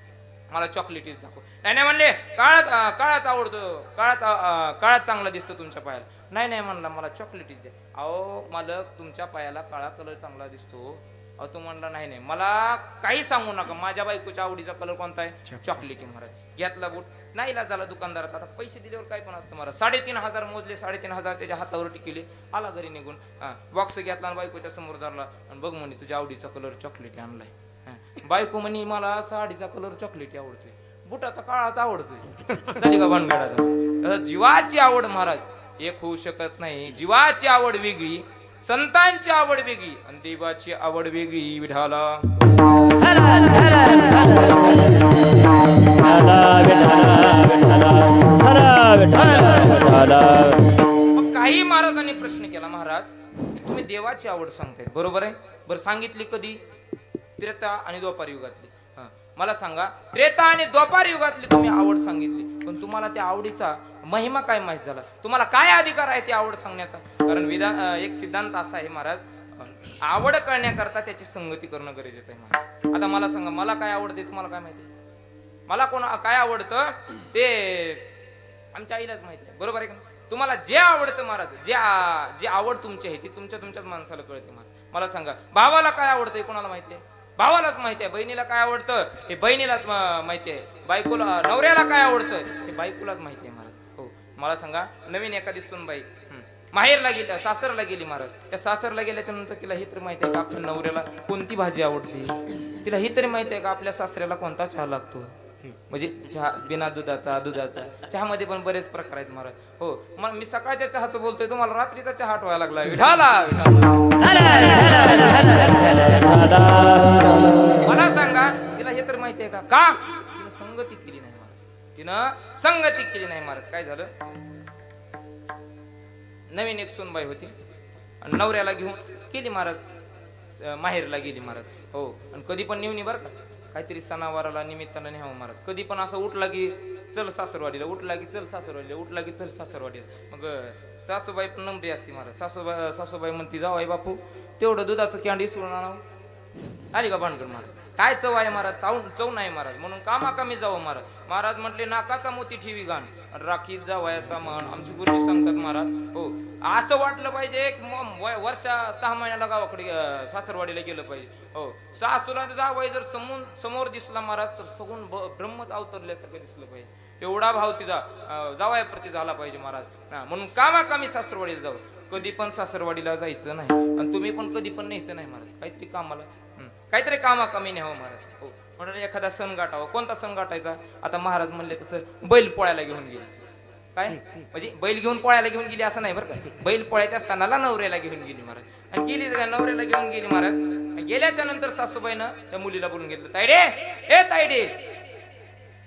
मला चॉकलेटीच दाखव. नाही म्हणले काळाच आवडतो. काळाच चांगला दिसतो तुमच्या पायाला. नाही म्हणला मला चॉकलेटीच द्या. अहो मालक तुमच्या पायाला काळा कलर चांगला दिसतो. अहो तो म्हणला नाही मला काही सांगू नका. माझ्या बायकोच्या आवडीचा कलर कोणता आहे? चॉकलेटी महाराज. घेतला बूट. नाही इलाज झाला दुकानदाराचा. आता पैसे दिल्यावर काय पण असतं महाराज. 3500 मोजले. 3500 त्याच्या हातावरती केले. आला घरी निघून. बॉक्स घेतला आणि बायकोच्या समोर धरला आणि बघ म्हणे तुझ्या आवडीचा कलर चॉकलेटी आणलाय. बायको म्हणे मला साडीचा कलर चॉकलेटी आवडतोय. बुटाचा काळाच आवडतोय. झाली का भानगड? जीवाची आवड महाराज एक होऊ शकत नाही. जीवाची आवड वेगळी, संतांची आवड वेगळी आणि देवाची आवड वेगळी. विठाला मग काही महाराजांनी प्रश्न केला. महाराज तुम्ही देवाची आवड सांगताय बरोबर आहे. बरं सांगितली कधी? त्रेता आणि द्वापार युगातली. मला सांगा त्रेता आणि द्वापार युगातली तुम्ही आवड सांगितली पण तुम्हाला त्या आवडीचा महिमा काय माहित झाला? तुम्हाला काय अधिकार आहे ती आवड सांगण्याचा? कारण एक सिद्धांत असा आहे महाराज आवड कळण्याकरता त्याची संगती करणं गरजेचं आहे महाराज. आता मला सांगा मला काय आवडते तुम्हाला काय माहिती? मला काय आवडतं ते आमच्या आईलाच माहिती आहे बरोबर आहे का? तुम्हाला जे आवडतं महाराज जे आवड तुमची आहे ती तुमच्याच माणसाला कळते महाराज. मला सांगा भावाला काय आवडतंय कोणाला माहिती आहे? भावालाच माहिती आहे. बहिणीला काय आवडतं हे बहिणीलाच माहिती आहे. बायकोला नवऱ्याला काय आवडतं हे बायकोलाच माहिती आहे महाराज. हो मला सांगा नवीन एखादी सुनबाई माहेरला गेली सासरला गेली महाराज. त्या सासरला गेल्याच्या नंतर तिला हे तरी माहिती आहे का आपल्या नवऱ्याला कोणती भाजी आवडते? तिला हे तरी माहिती आहे का आपल्या सासऱ्याला कोणता चहा लागतो? म्हणजे चहा बिना दुधाचा चहामध्ये पण बरेच प्रकार आहेत महाराज. हो मग मी सकाळच्या चहाचं बोलतोय तुम्हाला रात्रीचा चहा आठवायला लागला. विठाला मला सांगा तिला हे तर माहिती आहे का तिनं संगती केली नाही महाराज. तिनं संगती केली नाही महाराज. काय झालं नवीन एक सुनबाई होती आणि नवऱ्याला घेऊन गेली महाराज माहेरला गेली महाराज. हो आणि कधी पण नेऊन बरं का काहीतरी सणावाराला निमित्तानं न्यावं महाराज. कधी पण असं उठला की चल सासरवाडीला, उठला की चल सासरवाडीला, उठला की चल सासरवाडीला. मग सासूबाई पण नंबरी असती महाराज. सासूबाई म्हणती जावाई बापू तेवढं दुधाचं कॅन्डी सोडून आणावं. आली का भानगड महाराज? काय चव आहे महाराज? चव नाही महाराज. म्हणून कामाकामी जावं महाराज. महाराज म्हटले नाकाचा मोती ठेवी घाण राखीत जावयाचा मान. आमची गुरुजी सांगतात महाराज. हो असं वाटलं पाहिजे एक वर्षा 6 महिन्याला गावाकडे सासरवाडीला गेलं पाहिजे. हो सासूला जावय जर समोर दिसला महाराज तर सगून ब्रह्मच अवतरल्यासारखं दिसलं पाहिजे. एवढा भाव तिचा जावयाप्रती झाला पाहिजे महाराज. म्हणून कामाकामी सासरवाडीला जावं. कधी पण सासरवाडीला जायचं नाही आणि तुम्ही पण कधी पण न्यायचं नाही महाराज काहीतरी कामाला काहीतरी कामा कमी न्यावं महाराज हो म्हणून एखादा सण गाठावा कोणता सण गाठायचा आता महाराज म्हणले तसं बैल पोळ्याला घेऊन गेले काय म्हणजे बैल घेऊन पोळ्याला घेऊन गेली असं नाही बरं का बैल पोळ्याच्या सणाला नवऱ्याला घेऊन गेली महाराज आणि गेली नवऱ्याला घेऊन गेली महाराज आणि गेल्याच्या नंतर सासूबाईनं त्या मुलीला बोलून घेतलं तायडे ए तायडे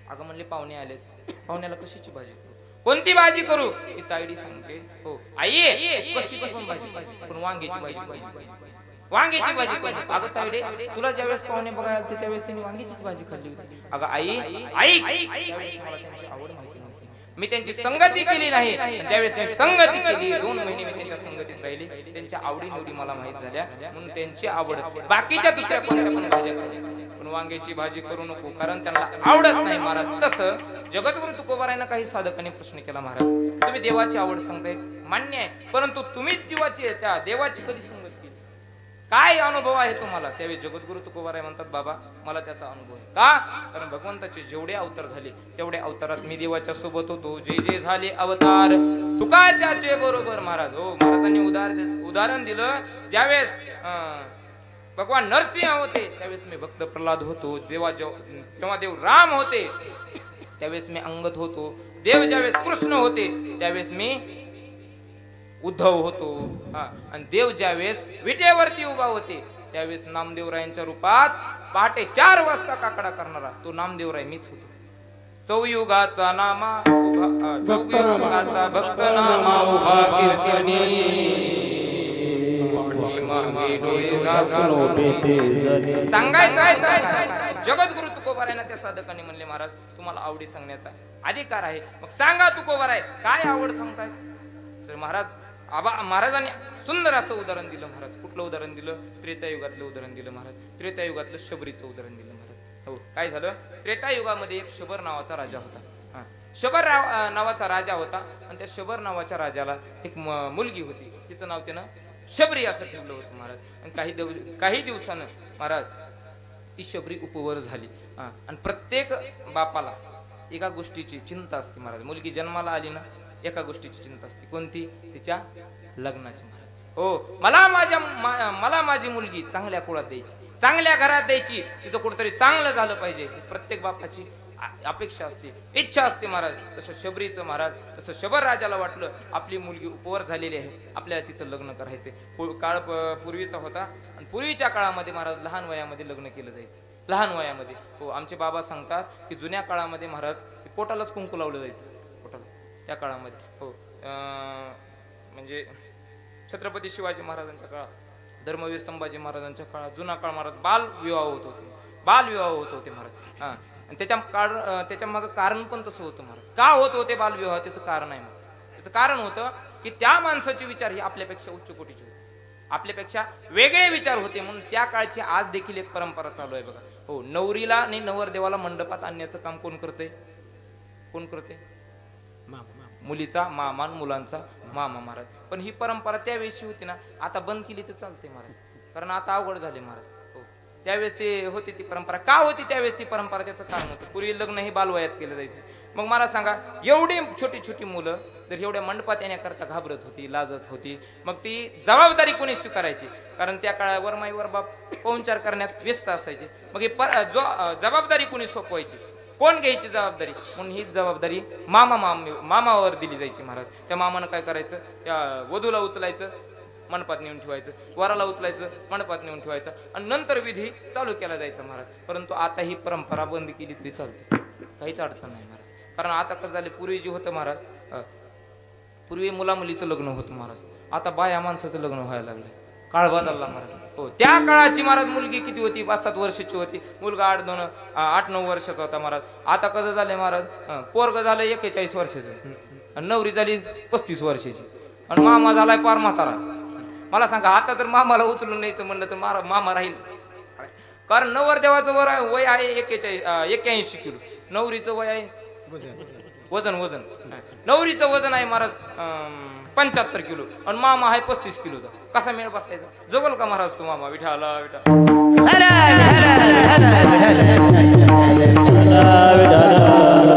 अगं म्हणले पाहुणे आलेत पाहुण्याला कशाची भाजी करू कोणती भाजी करू ही तायडी सांगते हो आई कशाची पण भाजी पण वांग्याची भाजी पाहिजे वांग्याची भाजी पाहिजे अगं तायडे तुला ज्यावेळेस पाहुणे बघायला आलते त्यावेळेस त्यांनी वांग्याचीच भाजी खाल्ली होती अगं आई आई त्यावेळेस मला त्यांची आवड माहिती नव्हती मी त्यांची संगती केली नाही ज्यावेळेस मी संगती केली 2 महिने मी त्यांच्या संगतीत राहिली त्यांच्या आवडी निवडी मला माहित झाल्या म्हणून त्यांची आवड बाकीच्या दुसऱ्या कोणत्या पण भाज्या पण वांग्याची भाजी करू नको कारण त्यांना आवडत नाही महाराज तसं जगद्गुरु तुकोबारायनं काही साधकांनी प्रश्न केला महाराज तुम्ही देवाची आवड सांगताय मान्य आहे परंतु तुम्हीच जीवाची त्या देवाची कधी संगत केली काय अनुभव आहे तुम्हाला त्यावेळी जगद्गुरु तुकोबाराय म्हणतात बाबा मला त्याचा अनुभव आहे का कारण भगवंताचे जेवढे अवतार झाले तेवढे अवतारात मी देवाच्या सोबत होतो जे जे झाले अवतार तुका त्याचे बरोबर महाराज हो महाराजांनी उदाहरण दिलं ज्यावेळेस भगवान नरसिंह होते त्यावेळेस मी भक्त प्रल्हाद होतो जेव्हा देव राम होते त्यावेळेस मी अंगद होतो देव ज्यावेळेस कृष्ण होते त्यावेळेस मी उद्धव होतो आणि देव ज्यावेळेस विटेवरती उभा होते त्यावेळेस नामदेवरायांच्या रूपात पहाटे 4 वाजता काकडा करणारा तो नामदेवराय मीच होतो चौयुगाचा नामा उभा चौयुगाचा भक्त नामा उभा कीर्तनी सांगायचं जगद्गुरु तुकोबारायना त्या साधकांनी म्हणले महाराज तुम्हाला आवडी सांगण्याचा अधिकार आहे मग सांगा तुकोबाराय काय आवड सांगताय तर महाराज महाराजांनी सुंदर असं उदाहरण दिलं महाराज कुठलं उदाहरण दिलं त्रेतायुगातलं उदाहरण दिलं महाराज त्रेतायुगातलं शबरीचं उदाहरण दिलं महाराज हो काय झालं त्रेतायुगामध्ये एक शबर नावाचा राजा होता शबर नावाचा राजा होता आणि त्या शबर नावाच्या राजाला एक मुलगी होती तिचं नाव त्यानं शबरी असं ठेवलं होतं महाराज आणि काही दिवसानं महाराज ती शबरी उपवर झाली आणि प्रत्येक बापाला एका गोष्टीची चिंता असते महाराज मुलगी जन्माला आली ना एका गोष्टीची चिंता असते कोणती तिच्या लग्नाची महाराज हो मला माझी मुलगी चांगल्या कुळात द्यायची चांगल्या घरात द्यायची तिचं कुठेतरी चांगलं झालं पाहिजे प्रत्येक बापाची अपेक्षा असते इच्छा असते महाराज तसं शबरीचं महाराज तसं शबर राजाला वाटलं आपली मुलगी उपवर झालेली आहे आपल्याला तिचं लग्न करायचे काळ पूर्वीचा होता आणि पूर्वीच्या काळामध्ये महाराज लहान वयामध्ये लग्न केलं जायचं लहान वयामध्ये हो आमचे बाबा सांगतात की जुन्या काळामध्ये महाराज पोटालाच कुंकू लावलं जायचं पोटाला त्या काळामध्ये हो म्हणजे छत्रपती शिवाजी महाराजांच्या काळात धर्मवीर संभाजी महाराजांच्या काळात जुना काळ महाराज बालविवाह होत होते महाराज आणि त्याच्या मागं कारण पण तसं होतं महाराज का होत होते बालविवाह त्याचं कारण आहे त्याचं कारण होतं की त्या माणसाचे विचार हे आपल्यापेक्षा उच्च कोटीचे होते आपल्यापेक्षा वेगळे विचार होते म्हणून त्या काळची आज देखील एक परंपरा चालू आहे बघा हो नवरीला आणि नवरदेवाला मंडपात आणण्याचं काम कोण करते मुलीचा मामा मुलांचा मामा महाराज पण ही परंपरा त्यावेळेसची होती ना आता बंद केली तर चालते महाराज कारण आता अवघड झाले महाराज हो त्यावेळेस ते होती ती परंपरा का होती त्यावेळेस ती परंपरा त्याचं कारण होतं पूर्वी लग्न हे बालवयात केलं जायचं मग मला सांगा एवढी छोटी छोटी मुलं जर एवढ्या मंडपात येण्याकरता घाबरत होती लाजत होती मग ती जबाबदारी कोणी स्वीकारायची कारण त्या काळावर माईवर बाप पाहुणचार करण्यात व्यस्त असायचे मग ही जबाबदारी कोणी सोपवायची कोण घ्यायची जबाबदारी म्हणून ही जबाबदारी मामावर दिली जायची महाराज त्या मामानं काय करायचं त्या वधूला उचलायचं मंडपात नेऊन ठेवायचं वराला उचलायचं मंडपात नेऊन ठेवायचं आणि नंतर विधी चालू केला जायचा महाराज परंतु आता ही परंपरा बंद केली तरी चालते काहीच अडचण नाही महाराज कारण आता कसं झालं पूर्वी जे होतं महाराज पूर्वी मुला मुलीचं लग्न होतं महाराज आता बाया माणसाचं लग्न व्हायला लागलं काळ बदलला महाराज हो त्या काळाची महाराज मुलगी किती होती 5-7 वर्षाची होती मुलगा 8-9 वर्षाचा होता महाराज आता कसं झालंय महाराज पोरग झालं 41 वर्षाचं आणि नवरी झाली 35 वर्षाची आणि मामा झालाय पार म्हातारा मला सांगा आता जर मामाला उचलून न्यायचं म्हणलं तर मामा राहील कारण नवरदेवाचं वय आहे 81 किलो नवरीचं वय आहे वजन नवरीचं वजन आहे महाराज 75 किलो आणि मामा आहे 35 किलोचा कसा मेळ बसायचा जगल का महाराज तो मामा विठाला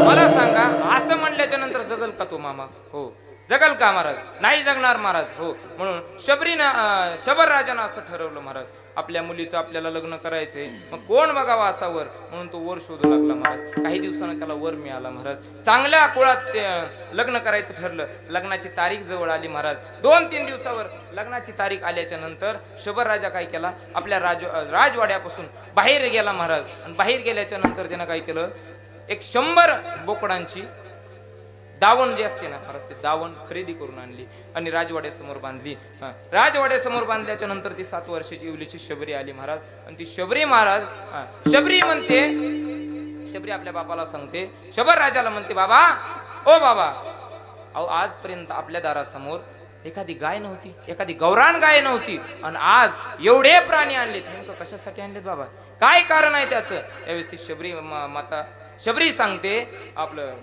मला सांगा असं म्हणल्याच्या नंतर जगल का तो मामा हो जगल का महाराज? नाही जगणार महाराज. हो, म्हणून शबर राजानं असं ठरवलं महाराज, आपल्या मुलीचं आपल्याला लग्न करायचंय, मग कोण बघावा असा वर, म्हणून तो वर शोधू लागला महाराज. काही दिवसानं त्याला वर मिळाला महाराज. चांगल्या कुळात ते लग्न करायचं ठरलं. लग्नाची तारीख जवळ आली महाराज. 2-3 दिवसावर लग्नाची तारीख आल्याच्या नंतर शबर राजा काय केला, आपल्या राजवाड्यापासून बाहेर गेला महाराज. आणि बाहेर गेल्याच्या नंतर त्यानं काय केलं, एक 100 बोकडांची दावण जे असते ना महाराज, ते दावण खरेदी करून आणली आणि राजवाड्यासमोर बांधली. राजवाड्यासमोर बांधल्याच्या नंतर ती 7 वर्षाची इवलीची शबरी आली महाराज. आणि ती शबरी महाराज, शबरी म्हणते, शबरी आपल्या बापाला सांगते, शबर राजाला म्हणते, बाबा, ओ बाबा, अहो आजपर्यंत आपल्या दारासमोर एखादी गाय नव्हती, एखादी गौरान गाय नव्हती, आणि आज एवढे प्राणी आणलेत. नेमकं कशासाठी आणलेत बाबा? काय कारण आहे त्याचं? यावेळेस ती शबरी माता शबरी सांगते, आपलं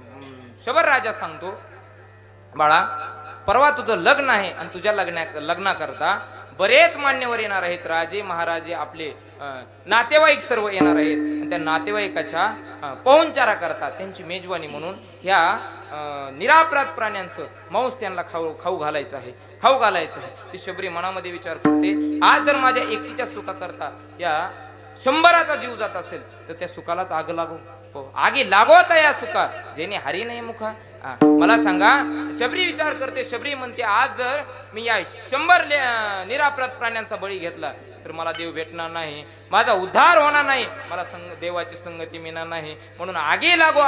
शबर राजा सांगतो, बाळा, परवा तुझं लग्न आहे आणि तुझ्या लग्नाकरता बरेच मान्यवर येणार आहेत, राजे महाराजे आपले नातेवाईक सर्व येणार आहेत. आणि त्या नातेवाईकाच्या पाहुणचारा करता त्यांची मेजवानी म्हणून ह्या निरापराध प्राण्यांचं मांस त्यांना खाऊ घालायचं आहे. ती शबरी मनामध्ये विचार करते, आज जर माझ्या एकटीच्या सुखाकरता या 100चा जीव जात असेल तर त्या सुखालाच आग लागू, हो, आगी लागवत या सुखा जेणे हरी नाही मुखा. मला सांगा, शबरी विचार करते. शबरी म्हणते, आज जर मी या 100 निरापराध प्राण्यांचा बळी घेतला तर मला देव भेटणार नाही, माझा उद्धार होणार नाही, मला देवाची संगती मिळणार नाही. म्हणून आगी लागो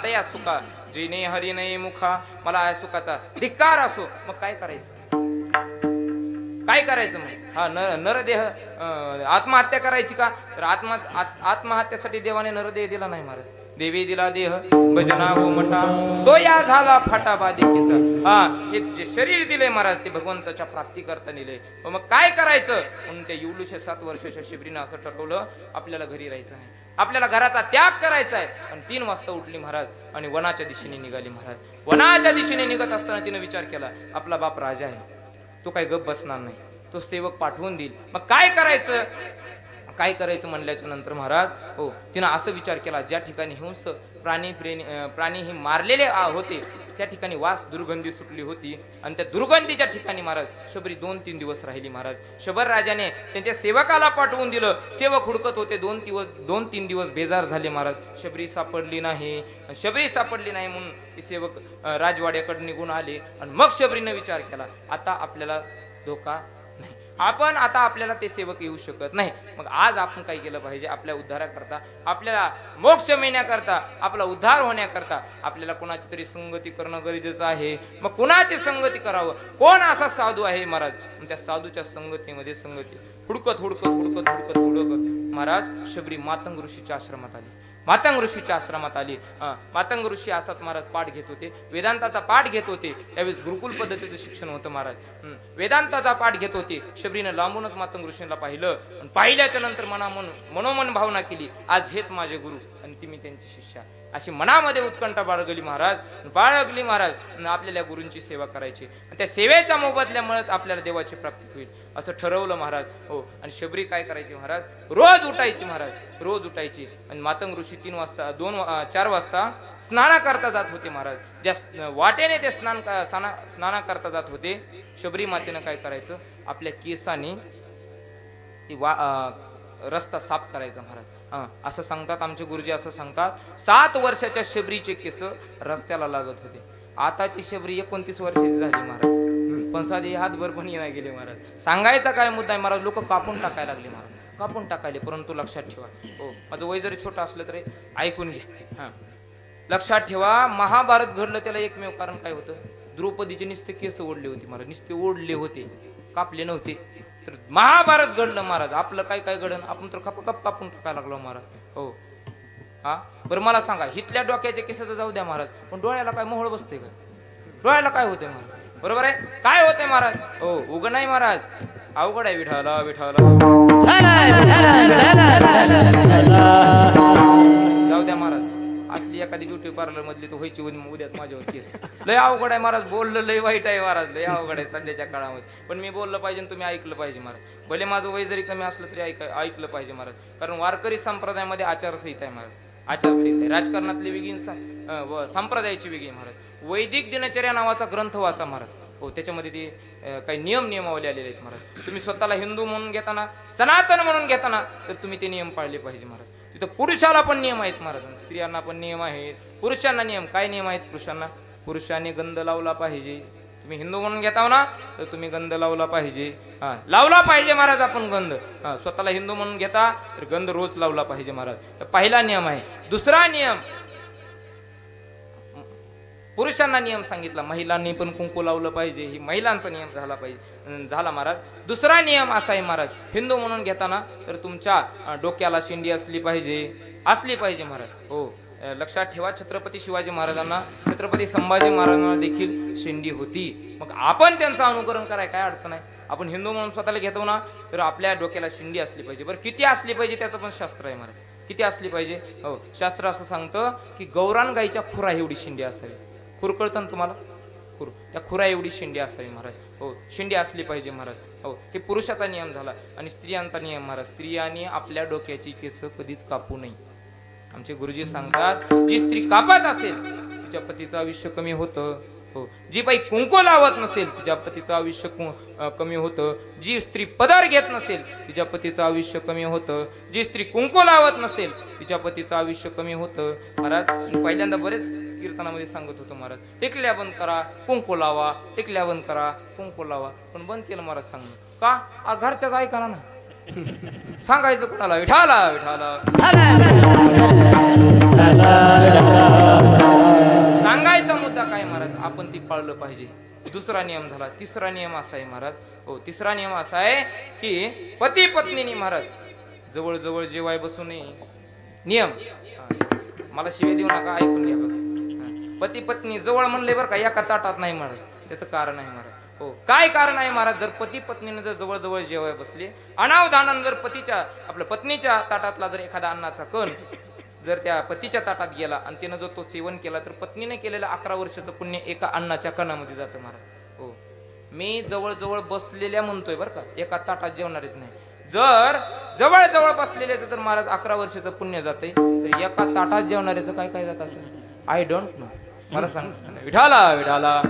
तया सुखा जेणे हरी नाही मुखा. मला या सुखाचा धिक्कार असो. मग काय करायचं? मग हा नरदेह आत्महत्या करायची का? तर आत्महत्यासाठी देवाने नरदेह दिला नाही महाराज. देवी दिला देह भजना हो मठा, तो या झाला फाटा बाधिकेचा. हे जे शरीर दिले महाराज, ते भगवंताच्या प्राप्ती करता दिले. मग काय करायचं? म्हणून त्या युवलूच्या 7 वर्षाच्या शिबरीनं असं ठरवलं, आपल्याला घरी राहायचं नाही, आपल्याला घराचा त्याग करायचा आहे. आणि 3 वाजता उठली महाराज आणि वनाच्या दिशेने निघाली महाराज. वनाच्या दिशेने निघत असताना तिने विचार केला, आपला बाप राजा आहे, तो काही गप बसणार नाही, तो सेवक पाठवून देईल. मग काय करायचं म्हणल्याच्या नंतर महाराज, हो, तिनं असं विचार केला, ज्या ठिकाणी हिंस प्राणी हे मारलेले होते त्या ठिकाणी वास दुर्गंधी सुटली होती. आणि त्या दुर्गंधीच्या ठिकाणी महाराज शबरी 2-3 दिवस राहिली महाराज. शबर राजाने त्यांच्या सेवकाला पाठवून दिलं. सेवक हुडकत होते. 2-3 दिवस बेजार झाले महाराज. शबरी सापडली नाही म्हणून ते सेवक राजवाड्याकडे निघून आले. आणि मग शबरीने विचार केला, आता आपल्याला धोका नाही, आपल्याला ते सेवक येऊ शकत नाही. मग आज आपण काय केलं पाहिजे? आपल्या उद्धाराकरता, आपल्याला मोक्ष मिळण्याकरता, आपला उद्धार होण्याकरता आपल्याला कोणाची तरी संगती करणं गरजेचं आहे. मग कोणाची संगती करावं? कोण असा साधू आहे महाराज? त्या साधूच्या संगती हुडकत महाराज शबरी मातंग ऋषीच्या आश्रमात आली. मातंग ऋषी असाच महाराज पाठ घेत होते, वेदांताचा पाठ घेत होते. त्यावेळेस गुरुकुल पद्धतीचं शिक्षण होतं महाराज. वेदांताचा पाठ घेत होते. शबरीनं लांबूनच मातंग ऋषींना पाहिलं. पाहिल्याच्या नंतर मनोमन भावना केली, आज हेच माझे गुरु आणि ती मी त्यांची शिष्या. अशी मनामध्ये उत्कंठा बाळगली महाराज. आपल्याला गुरूंची सेवा करायची, आणि त्या सेवेच्या मोबदल्यामुळेच आपल्याला देवाची प्राप्ती होईल असं ठरवलं महाराज. हो, आणि शबरी काय करायची महाराज? रोज उठायची आणि मातंग ऋषी 4 वाजता स्नाना करता जात होते महाराज. ज्या वाटेने ते स्नाना करता जात होते, शबरी मातेनं काय करायचं? आपल्या केसाने ती रस्ता साफ करायचा महाराज. असं सांगतात आमचे गुरुजी, असं सांगतात 7 वर्षाच्या शबरीचे केस रस्त्याला लागत होते. आताची शबरी 29 वर्षाची झाली महाराज, पण साधे हातभर पण येणार गेले महाराज. सांगायचा काय मुद्दा आहे महाराज? लोक कापून टाकायला लागले महाराज, परंतु लक्षात ठेवा, हो, माझं वय जरी छोटं असलं तरी ऐकून घ्या. लक्षात ठेवा, महाभारत घडलं त्याला एकमेव कारण काय होतं? द्रौपदीचे नुसते केस ओढले होते महाराज, नुसते ओढले होते, कापले नव्हते. तर महाभारत घडलं महाराज. आपलं काय घडलं? आपण तर कप कापून टाकायला लागलो महाराज. हो, बरं मला सांगा, हितल्या डोक्याच्या केसाचं जाऊ द्या महाराज, पण डोळ्याला काय मोहळ बसते का? डोळ्याला काय होते महाराज? बरोबर आहे, काय होते महाराज? हो, उघड नाही महाराज, अवघड आहे. विठाला जाऊ द्या महाराज. असली एखादी ब्युटी पार्लर मधली तो व्हायची उद्याच माझ्यावर केस. लय अवघड आहे महाराज, बोललं लय वाईट आहे महाराज, लय अवघड आहे सध्याच्या काळामध्ये. पण मी बोललं पाहिजे, तुम्ही ऐकलं पाहिजे महाराज. भले माझं वय जरी कमी असलं तरी ऐकलं पाहिजे महाराज. कारण वारकरी संप्रदायामध्ये आचारसंहिता आहे महाराज, आचारसंहिता आहे. राजकारणातली वेगळी, संप्रदायाची वेगळी महाराज. वैदिक दिनचर्या नावाचा ग्रंथ वाचा महाराज. हो, त्याच्यामध्ये ते काही नियमावली आलेले आहेत महाराज. तुम्ही स्वतःला हिंदू म्हणून घेताना, सनातन म्हणून घेताना, तर तुम्ही ते नियम पाळले पाहिजे महाराज. तिथं पुरुषाला पण नियम आहेत महाराज, स्त्रियांना पण नियम आहेत, पुरुषांना नियम. काय नियम आहेत पुरुषांना? पुरुषांनी गंध लावला पाहिजे. तुम्ही हिंदू म्हणून घेताव ना, तर तुम्ही गंध लावला पाहिजे. हा, लावला पाहिजे महाराज आपण गंध. हा, स्वतःला हिंदू म्हणून घेता तर गंध रोज लावला पाहिजे महाराज. पहिला नियम आहे. दुसरा नियम, पुरुषांना नियम सांगितला, महिलांनी पण कुंकू लावलं पाहिजे. ही महिलांचा नियम झाला महाराज. दुसरा नियम असा आहे महाराज, हिंदू म्हणून घेताना तर तुमच्या डोक्याला शिंडी असली पाहिजे महाराज. हो, लक्षात ठेवा, छत्रपती शिवाजी महाराजांना, छत्रपती संभाजी महाराजांना देखील शिंडी होती. मग आपण त्यांचं अनुकरण कराय काय अडचण आहे? आपण हिंदू म्हणून स्वतःला घेतो ना, तर आपल्या डोक्याला शिंडी असली पाहिजे. बरं, किती असली पाहिजे त्याचं पण शास्त्र आहे महाराज. किती असली पाहिजे? हो, शास्त्र असं सांगतं की गौरान गाईच्या खुरा एवढी शिंडी असावी. खुर कळतं ना तुम्हाला? खुर, त्या खुरा एवढी शिंडी असावी महाराज. हो, शिंडी असली पाहिजे महाराज. हो, हे पुरुषाचा नियम झाला. आणि स्त्रियांचा नियम महाराज, स्त्रियांनी आपल्या डोक्याची केस कधीच कापू नये. आमचे गुरुजी सांगतात, जी स्त्री कापत असेल तिच्या पतीचं आयुष्य कमी होतं. हो, जी बाई कुंकू लावत नसेल तिच्या पतीचं आयुष्य कमी होतं. जी स्त्री पदर घेत नसेल तिच्या पतीचं आयुष्य कमी होतं. जी स्त्री कुंकू लावत नसेल तिच्या पतीचं आयुष्य कमी होतं महाराज. पहिल्यांदा बरेच कीर्तनामध्ये सांगत होतो महाराज, टिकल्या बंद करा, कुंकू लावा, टिकल्या बंद करा, कुंकू लावा. पण बंद केलं महाराज सांगणं का? घरच्याच ऐका ना. सांगायचं कोणाला? विठाला विठाला सांगायचा मुद्दा काय महाराज? आपण ती पाळलं पाहिजे. दुसरा नियम झाला. तिसरा नियम असा आहे महाराज. हो, तिसरा नियम असा आहे की पती पत्नीने महाराज जवळ जवळ जेवाय बसू नये. नियम, मला शिवाय देऊ नका, ऐकून घ्या बघ. पती पत्नी जवळ म्हणले बरं का, एका ताटात नाही महाराज. त्याचं कारण आहे महाराज. हो, काय कारण आहे महाराज? जर पती पत्नीने जर जवळ जवळ जेवाय बसले, अनावधानानं जर आपल्या पत्नीच्या ताटातला जर एखादा अन्नाचा कण जर त्या पतीच्या ताटात गेला आणि तिनं जर तो सेवन केला, तर पत्नीने केलेलं 11 वर्षाचं पुण्य एका अन्नाच्या कणामध्ये जातं महाराज. हो, मी जवळ जवळ बसलेल्या म्हणतोय बरं का, एका ताटात जेवणारेच नाही. जर जवळ जवळ बसलेल्याचं तर महाराज 11 वर्षाचं पुण्य जाते. तर एका ताटात जेवणाऱ्याचं काय काय जात असेल? आय डोंट नो, मला सांग. विठाला विठाला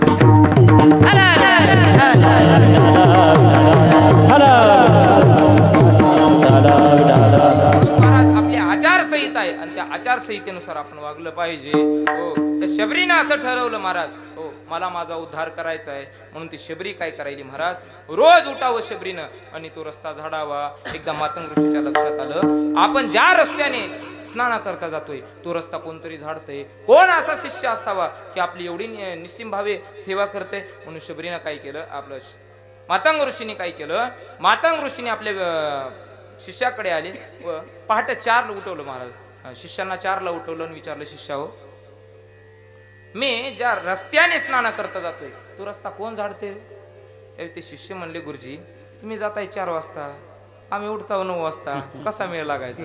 महाराज, आपली आचारसंहिता आहे आणि त्या आचारसंहितेनुसार आपण वागलं पाहिजे. हो, त्या शबरीनं असं ठरवलं महाराज. हो, मला माझा उद्धार करायचा आहे म्हणून ती शबरी काय करायली महाराज? रोज उठावं शबरीनं आणि तो रस्ता झाडावा. एकदा मातंग ऋषीच्या लक्षात आलं, आपण ज्या रस्त्याने स्नान करता जातोय तो रस्ता कोणतरी झाडतंय. कोण असा शिष्य असावा की आपली एवढी निस्तीम भावे सेवा करते? म्हणून शबरीनं काय केलं, आपलं मातंग ऋषीने काय केलं, मातंग ऋषीने आपल्या शिष्याकडे आले व पहाटे 4ला उठवलं महाराज. शिष्यांना 4ला उठवलं आणि विचारलं, शिष्या हो, मी ज्या रस्त्याने स्नान करता जातोय तो रस्ता कोण झाडते? त्यावेळी ते शिष्य म्हणले, गुरुजी तुम्ही जाताय 4 वाजता, आम्ही उठताव 9 वाजता, कसा मेळ लागायचा?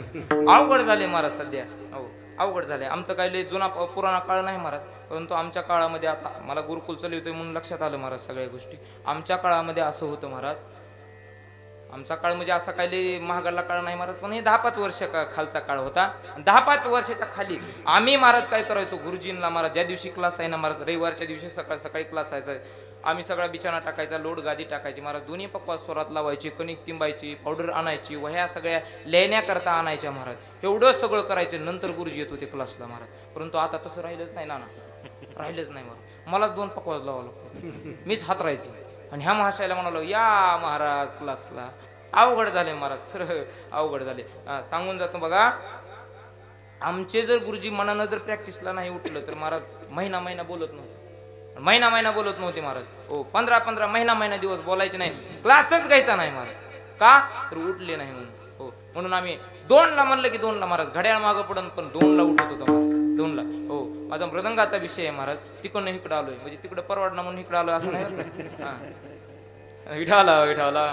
अवघड झाले महाराज सध्या. हो, अवघड झाले. आमचं काही लय जुना पुराणा काळ नाही महाराज, परंतु आमच्या काळामध्ये आता मला गुरुकुल चालवतोय म्हणून लक्षात आलं महाराज सगळ्या गोष्टी. आमच्या काळामध्ये असं होतं महाराज. आमचा काळ म्हणजे असा काही लय महागाला काळ नाही महाराज, पण हे 10-5 वर्ष खालचा काळ होता. 10-5 वर्षाच्या खाली आम्ही महाराज काय करायचो, गुरुजींना महाराज ज्या दिवशी क्लास आहे ना महाराज, रविवारच्या दिवशी सकाळी क्लास आहे, आम्ही सगळा बिछाना टाकायचा, लोड गादी टाकायची महाराज, दोन्ही पक्वास स्वरात लावायची, कणिक तिंबायची, पावडर आणायची, वह्या सगळ्या लेण्याकरता आणायच्या महाराज. एवढं सगळं करायचं. नंतर गुरुजी येत होते क्लासला महाराज. परंतु आता तसं राहिलंच नाही ना, राहिलंच नाही महाराज. मलाच 2 पक्वास लावावं लागतं, मीच हात राहायचे. आणि ह्या महाशयाला म्हणालो, या महाराज क्लासला. अवघड झाले महाराज, सर अवघड झाले. सांगून जातो बघा, आमचे जर गुरुजी मनानं जर प्रॅक्टिसला नाही उठलं तर महाराज महिना बोलत नव्हते. महिना बोलत नव्हते महाराज. हो, 15 महिना दिवस बोलायचे नाही, क्लासच घ्यायचा नाही महाराज. का तर उठले नाही म्हणून. हो, म्हणून आम्ही 2ला म्हणलं की 2ला महाराज, घड्याळ मागं पडून पण 2ला उठत होतो महाराज, 2ला. हो, माझा मृदंगाचा विषय आहे महाराज. तिकडनं इकडं आलोय म्हणजे तिकडं परवडणं म्हणून इकडं आलोय असं नाही. हा, विठाला विठाला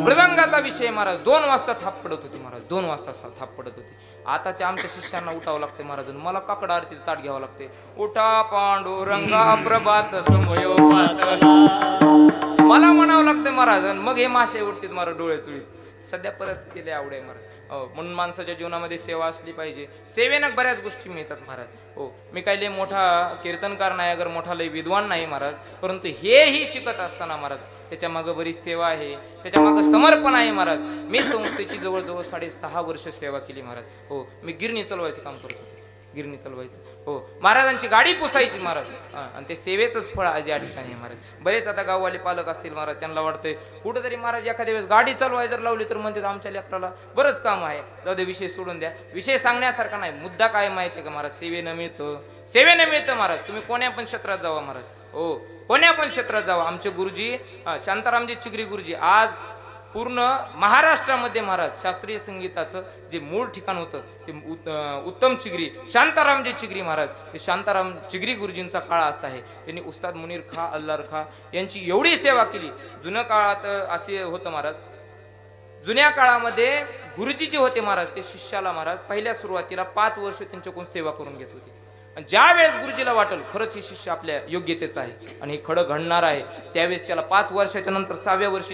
मृदंगाचा विषय महाराज. 2 वाजता थाप पडत होती महाराज, 2 वाजता थाप पडत होती. आताच्या आमच्या शिष्यांना उठावं लागते महाराज, मला काकड आरतीचं ताट घ्यावं लागते. उठा पांडुरंगा प्रभात समयोपात, मला म्हणावं लागतं महाराज. मग हे मासे उठतात महाराज डोळे चुळीत. सध्या परिस्थिती लय आवड आहे महाराज. म्हणून माणसाच्या जीवनामध्ये सेवा असली पाहिजे. सेवेनं बऱ्याच गोष्टी मिळतात महाराज. हो, मी काही लय मोठा कीर्तनकार नाही, अगर मोठा लय विद्वान नाही महाराज, परंतु हेही शिकत असताना महाराज त्याच्या मागं बरीच सेवा आहे, त्याच्या मागं समर्पण आहे महाराज. मी संस्थेची जवळजवळ 6.5 वर्ष सेवा केली महाराज. हो, मी गिरणी चालवायचं काम करत होतो, गिरणी चालवायचं. हो, महाराजांची गाडी पुसायची महाराज. आणि ते सेवेचंच फळ आज या ठिकाणी आहे महाराज. बरेच आता गाववाले पालक असतील महाराज, त्यांना वाटतंय कुठंतरी महाराज एखाद्या वेळेस गाडी चालवाय जर लावली तर म्हणते आमच्या लेकराला बरंच काम आहे. जाऊ दे, विषय सोडून द्या. विषय सांगण्यासारखा नाही. मुद्दा काय माहिती आहे का महाराज? सेवेनं मिळतं, सेवेनं मिळतं महाराज. तुम्ही कोण्या पण क्षेत्रात जावा महाराज. हो, कोण्या पण क्षेत्रात जावा. आमचे गुरुजी शांतारामजी चिगरी गुरुजी आज पूर्ण महाराष्ट्रामध्ये महाराज शास्त्रीय संगीताचं जे मूळ ठिकाण होतं ते उत्तम चिगरी, शांतारामजी चिगरी महाराज. ते शांताराम चिगरी गुरुजींचा काळ असा आहे, त्यांनी उस्ताद मुनीर खा, अल्लार खा यांची एवढी सेवा केली. जुन्या काळात असे होतं महाराज, जुन्या काळामध्ये गुरुजी जे होते महाराज ते शिष्याला महाराज पहिल्या सुरुवातीला 5 वर्ष त्यांच्याकडून सेवा करून घेत होते. आणि ज्या वेळेस गुरुजीला वाटल खरंच हे शिष्य आपल्या योग्यतेचं आहे आणि हे खडं घडणार आहे, त्यावेळेस त्याला 5 वर्षाच्या नंतर 6व्या वर्षी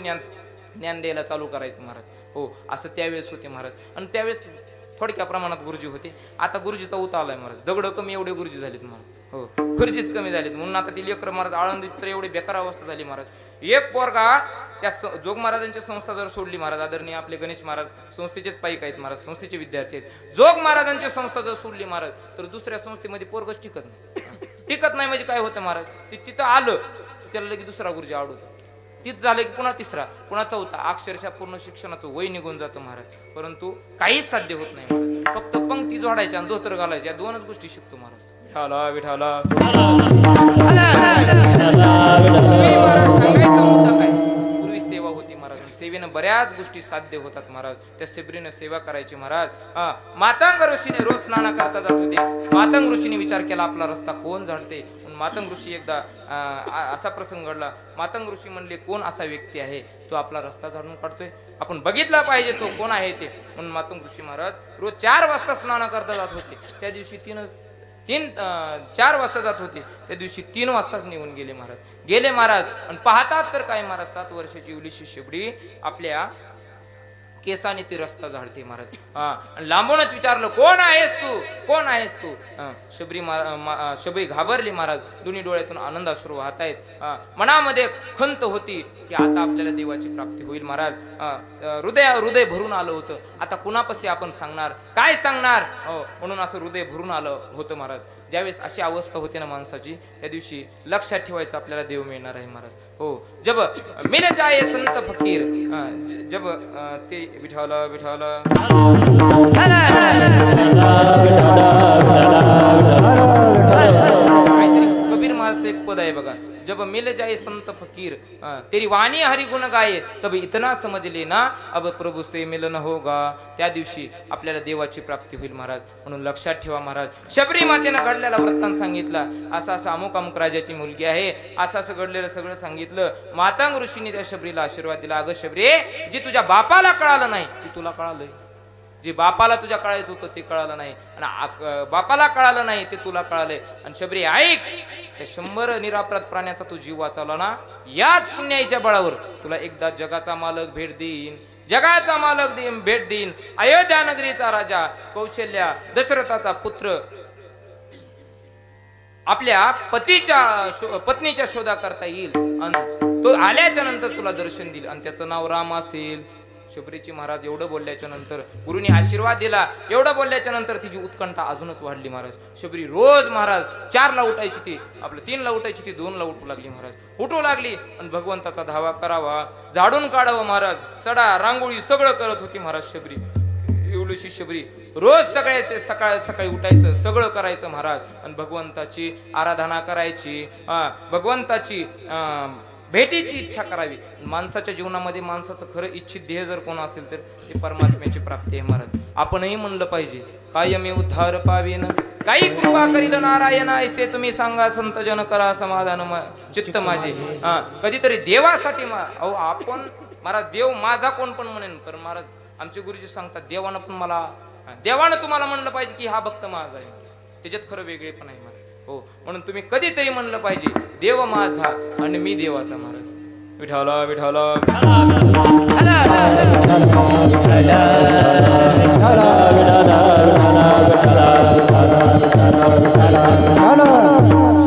ज्ञान द्यायला चालू करायचं महाराज. हो, असं त्यावेळेस होते महाराज. आणि त्यावेळेस थोडक्या प्रमाणात गुरुजी होते. आता गुरुजीचा उता आलाय महाराज. दगड कमी एवढे गुरुजी झालेत महाराज. हो, गुरुजीच कमी झालेत म्हणून आता ती लेकर महाराज आळंदीची तर एवढी बेकार अवस्था झाली महाराज. एक पोरगा त्या जोग महाराजांची संस्था जर सोडली महाराज, आदरणीय आपले गणेश महाराज संस्थेचेच पाईक आहेत महाराज, संस्थेचे विद्यार्थी आहेत. जोग महाराजांची संस्था जर सोडली महाराज तर दुसऱ्या संस्थेमध्ये पोरगच टिकत नाही. टिकत नाही म्हणजे काय होतं महाराज? तिथं आलं त्याला लगेच दुसरा गुरुजी आवडतो, तीच झालं की पुन्हा तिसरा, पुन्हा चौथा. अक्षरशः पूर्ण शिक्षणाचं वय निघून जातं महाराज. परंतु काहीच साध्य होत नाही महाराज. फक्त पंक्ती जोडायच्या आणि धोतर घालायच्या, 2च गोष्टी शिकतो महाराज. विठाला विठाला. पूर्वी सेवा होती महाराज. सेवेनं बऱ्याच गोष्टी साध्य होतात महाराज. त्या सेबरीनं सेवा करायची महाराज. मातंग ऋषीने रोज स्नान करता जात होते. मातंग ऋषीने विचार केला आपला रस्ता कोण झाडते. मातंग ऋषी एकदा असा प्रसंग घडला. मातंग ऋषी म्हणले कोण असा व्यक्ती आहे तो आपला रस्ता झाडून काढतोय, आपण बघितला पाहिजे तो कोण आहे ते. म्हणून मातंग ऋषी महाराज रोज 4 वाजता स्नान करता जात होते. त्या दिवशी 4 वाजता जात होते, त्या दिवशी 3 वाजताच निघून गेले महाराज. आणि पाहतात तर काय महाराज 7 वर्षाची उलीशी शेबडी आपल्या केसाने ती रस्ता झाडते महाराज. आणि लांबूनच विचारलं कोण आहेस तू, कोण आहेस तू. शबरी घाबरली महाराज. दोन्ही डोळ्यातून आनंदाश्रू वाहत आहेत. मनामध्ये खंत होती की आता आपल्याला देवाची प्राप्ती होईल महाराज. हृदय भरून आलं होतं. आता कुणापाशी आपण सांगणार, काय सांगणार. म्हणून असं हृदय भरून आलं होतं महाराज. ज्यावेळेस अशी अवस्था होते ना माणसाची, त्या दिवशी लक्षात ठेवायचं आपल्याला देव मिळणार आहे महाराज. हो, जब मिल जाए संत फकीर, जब ते विठाला विठाला. कबीर महाराजचं एक पद आहे बघा, जब मिल जाए संत फकीर तेरी वाणी हरि गुण गाये तब इतना समज लेना अब प्रभु से मिलन होगा. त्या दिवशी आपल्याला देवाची प्राप्ती होईल महाराज. म्हणून लक्षात ठेवा महाराज. शबरी मातेनं घडलेला वृत्तांत सांगितला. असं अमुक अमुक राजाची मुलगी आहे, असं घडलेलं सगळं सांगितलं. मातंग ऋषीने त्या शबरीला आशीर्वाद दिला. अगं शबरी, जे तुझ्या बापाला कळालं नाही ते तुला कळालंय. जे बापाला तुझ्या कळायचं होतं ते कळालं नाही, आणि बापाला कळालं नाही ते तुला कळालंय. आणि शबरी ऐक, त्या 100 निरापराध प्राण्याचा तू जीव वाचवला ना, याच पुण्याईच्या बळावर तुला एकदा जगाचा मालक भेट देईन, जगाचा मालक भेट देईन. अयोध्या नगरीचा राजा कौशल्या, दशरथाचा पुत्र, आपल्या पत्नीच्या शोधा करता येईल. आणि तो आल्याच्या नंतर तुला दर्शन देईल आणि त्याचं नाव राम असेल. शबरीची महाराज एवढं बोलल्याच्या नंतर, गुरुनी आशीर्वाद दिला, एवढं बोलल्याच्या नंतर तिची उत्कंठा अजूनच वाढली महाराज. शबरी रोज महाराज 4ला उठायची, ती आपलं 3ला उठायची, ती 2ला उठू लागली महाराज. उठू लागली आणि भगवंताचा धावा करावा, झाडून काढावं महाराज. सडा रांगोळी सगळं करत होती महाराज शबरी. एवढीशी शबरी रोज सगळ्याचे सकाळी उठायचं, सगळं करायचं महाराज. आणि भगवंताची आराधना करायची, भगवंताची भेटीची इच्छा करावी. माणसाच्या जीवनामध्ये माणसाचं खरं इच्छित ध्येय जर कोण असेल तर ते परमात्म्याची प्राप्ती आहे महाराज. आपणही म्हणलं पाहिजे कायमी उद्धार पावेन, काही कृपा करील नारायण ऐसे तुम्ही सांगा संत जन करा समाधान चित्त माझे. कधीतरी देवासाठी अहो आपण महाराज, देव माझा कोण पण म्हणेन, पण महाराज आमचे गुरुजी सांगतात देवानं तुम्हाला म्हणलं पाहिजे की हा भक्त माझा आहे. त्याच्यात खरं वेगळे पण आहे महाराज. हो, म्हणून तुम्ही कधीतरी म्हणलं पाहिजे देव माझा आणि मी देवाचा महाराज. विठाला विठाला.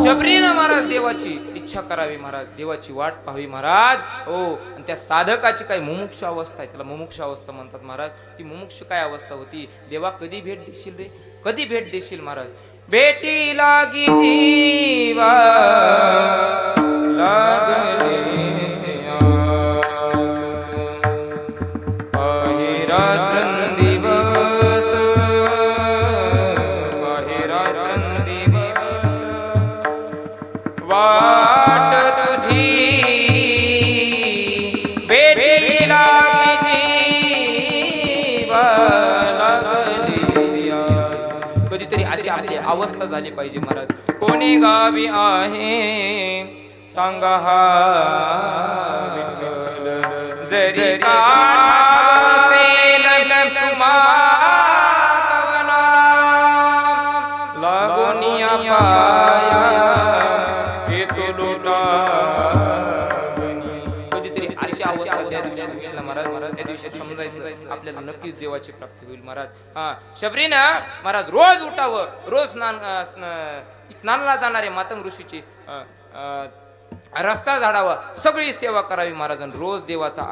शबरीनं महाराज देवाची इच्छा करावी महाराज, देवाची वाट पाहावी महाराज. हो, आणि त्या साधकाची काही मुमुक्ष अवस्था आहे, त्याला मुमुक्ष अवस्था म्हणतात महाराज. ती मुमुक्ष काय अवस्था होती? देवा कधी भेट देशील रे, कधी भेट देशील महाराज? भेटी लागी जीवा लागले सियास, आहे रात्रंदिवस, आहे रात्रंदिवस, वाट तुझी भेटी लागी जीवा लागले सियास. कधीतरी अशी आपली अवस्था झाली पाहिजे महाराज. कोणी गावी आहे सांगा हा विठ्ठल, जरी काठावसेल तुम्हा कवना, लागोनिया पाया येतो लोटावनी. कधीतरी अशी अवस्था त्या दिवशी होईल ना महाराज. त्या दिवशी समजायचं आपल्याला नक्कीच देवाची प्राप्ती होईल महाराज. हा, शबरीनं महाराज रोज उठावं, रोज स्नानाला जाणारे मातंग ऋषीची रस्ता झाडावा, सगळी सेवा करावी महाराज. रोज देवाचा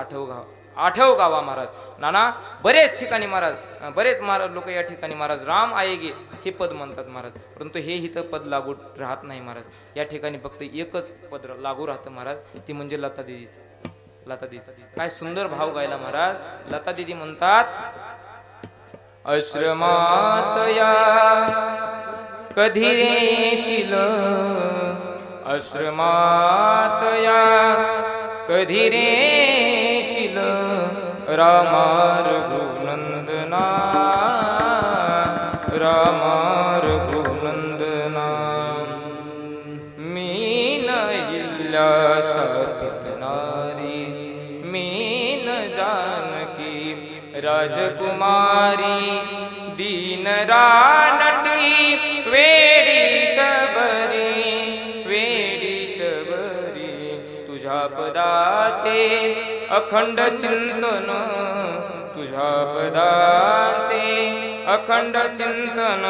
आठव गावा महाराज. नाना बरेच ठिकाणी महाराज, बरेच महाराज लोक या ठिकाणी महाराज राम आएगे हे पद म्हणतात महाराज, परंतु हे इथं पद लागू राहत नाही महाराज. या ठिकाणी फक्त एकच पद लागू राहतं महाराज, ती म्हणजे लता दिदीचं. लता दिदी काय सुंदर भाव गायला महाराज. लता दिदी म्हणतात, आश्रमात या कधी रेशील, आश्रमात या कधी रेशील, रामा रघुनंदना, रामा रघुनंदना. मीन जिल्हा शापितनारी, मीन जानकी राजकुमारी, दीन रानटी वेडी शबरी, वेडी शबरी. तुझ्या पदाचे अखंड चिंतन, तुझ्या पदाचे अखंड चिंतन,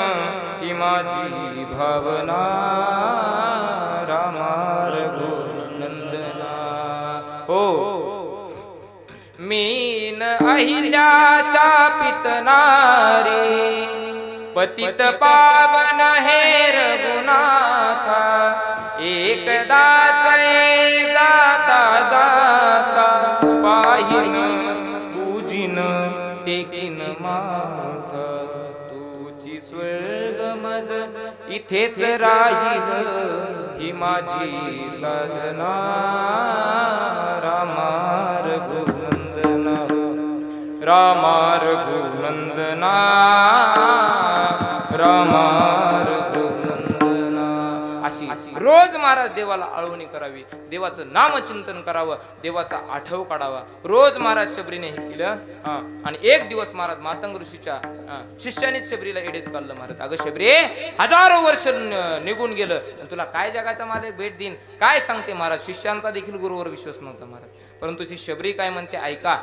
ही माझी भावना, रामा रघुनंदना. हो, मीन अहिल्या शापित नारी, पतित पावन हे रघुनाथा. एकदाच जाता जाता, पाहिन पूजिन टेकिन माथा. तुझी स्वर्ग मज इथेच राहील, ही माझी साधना, रामा रघुनंदना, रामा रघुनंदना, रामा रघुनंदना. अशी रोज महाराज देवाला आळवणी करावी, देवाचं नामचिंतन करावं, देवाचा आठव काढावा. रोज महाराज शबरीने हे केलं. आणि एक दिवस महाराज मातंग ऋषीच्या शिष्यानेच शबरीला एडेत काढलं महाराज. अगं शबरी, हजारो वर्ष निघून गेलं, तुला काय जगाचा मालक भेट देईन काय सांगते महाराज. शिष्यांचा देखील गुरुवर विश्वास नव्हता महाराज, परंतु ती शबरी काय म्हणते ऐका.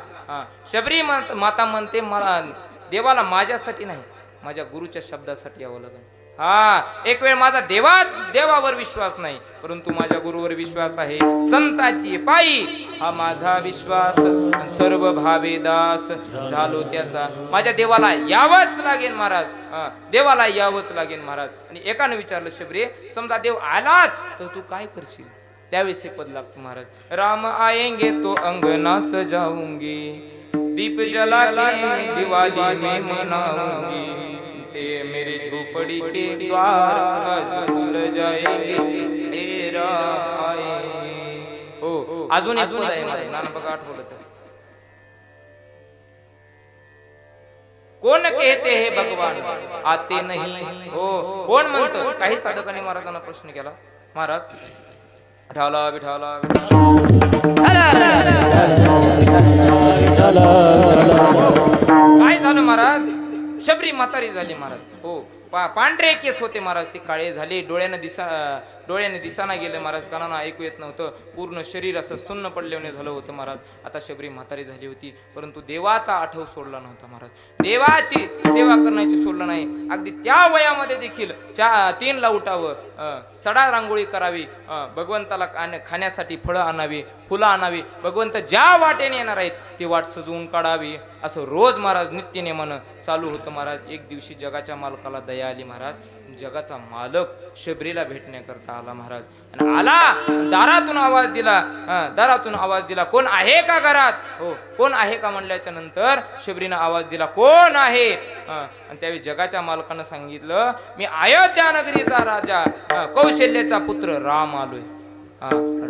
शबरी माता म्हणते, मला देवाला माझ्यासाठी नाही, माझ्या गुरुच्या शब्दासाठी यावं लागेल. हा, एक वेळ माझा देवावर विश्वास नाही, परंतु माझ्या गुरुवर विश्वास आहे. संताची पायी हा माझा विश्वास, सर्व भावे दास झालो त्याचा. माझ्या देवाला यावंच लागेल महाराज, देवाला यावंच लागेल महाराज. आणि एकाने विचारलं, शबरी समजा देव आलाच तर तू काय करशील? त्यावेळेस हे पद लागतं महाराज, राम आएंगे तो अंगना सजाऊंगी, दीप जला के दिवाली में मनाऊंगी, ते मेरी झोपड़ी के द्वार आज खुल जाएंगे, तेरा आएंगे. हो, अजून एक पद आहे माझं, नाना बघा आठवलं तर. कोण कहते हे भगवान आते नहीं. हो, कोण म्हणतं? काही साधकांनी महाराजांना प्रश्न केला, महाराज विठाला विठाला काय झालं महाराज? शबरी म्हातारी झाली महाराज. हो, पांढरे केस होते महाराज, ते काळे झाले, डोळ्याने दिसाना गेले महाराज, कानानं ऐकू येत नव्हतं, पूर्ण शरीर असं स्तुन्न पडल्याने झालं होतं महाराज. आता शबरी म्हातारी झाली होती, परंतु देवाचा आठव सोडला नव्हता महाराज. देवाची सेवा करण्याची सोडलं नाही. अगदी त्या वयामध्ये देखील 3ला उठावं, सडा रांगोळी करावी, भगवंताला खाण्यासाठी फळं आणावी, फुलं आणावी, भगवंत ज्या वाटेने येणार आहेत ती वाट सजवून काढावी, असं रोज महाराज नित्यनेमानं चालू होतं महाराज. एक दिवशी जगाच्या मालकाला दया आली महाराज. जगाचा मालक शबरीला भेटण्याकरता आला महाराज. आणि आला, दारातून आवाज दिला, कोण आहे का घरात? हो, कोण आहे का म्हणल्याच्या नंतर शबरीनं आवाज दिला, कोण आहे? आणि त्यावेळी जगाच्या मालकानं सांगितलं, मी अयोध्या नगरीचा राजा कौशल्याचा पुत्र राम आलोय.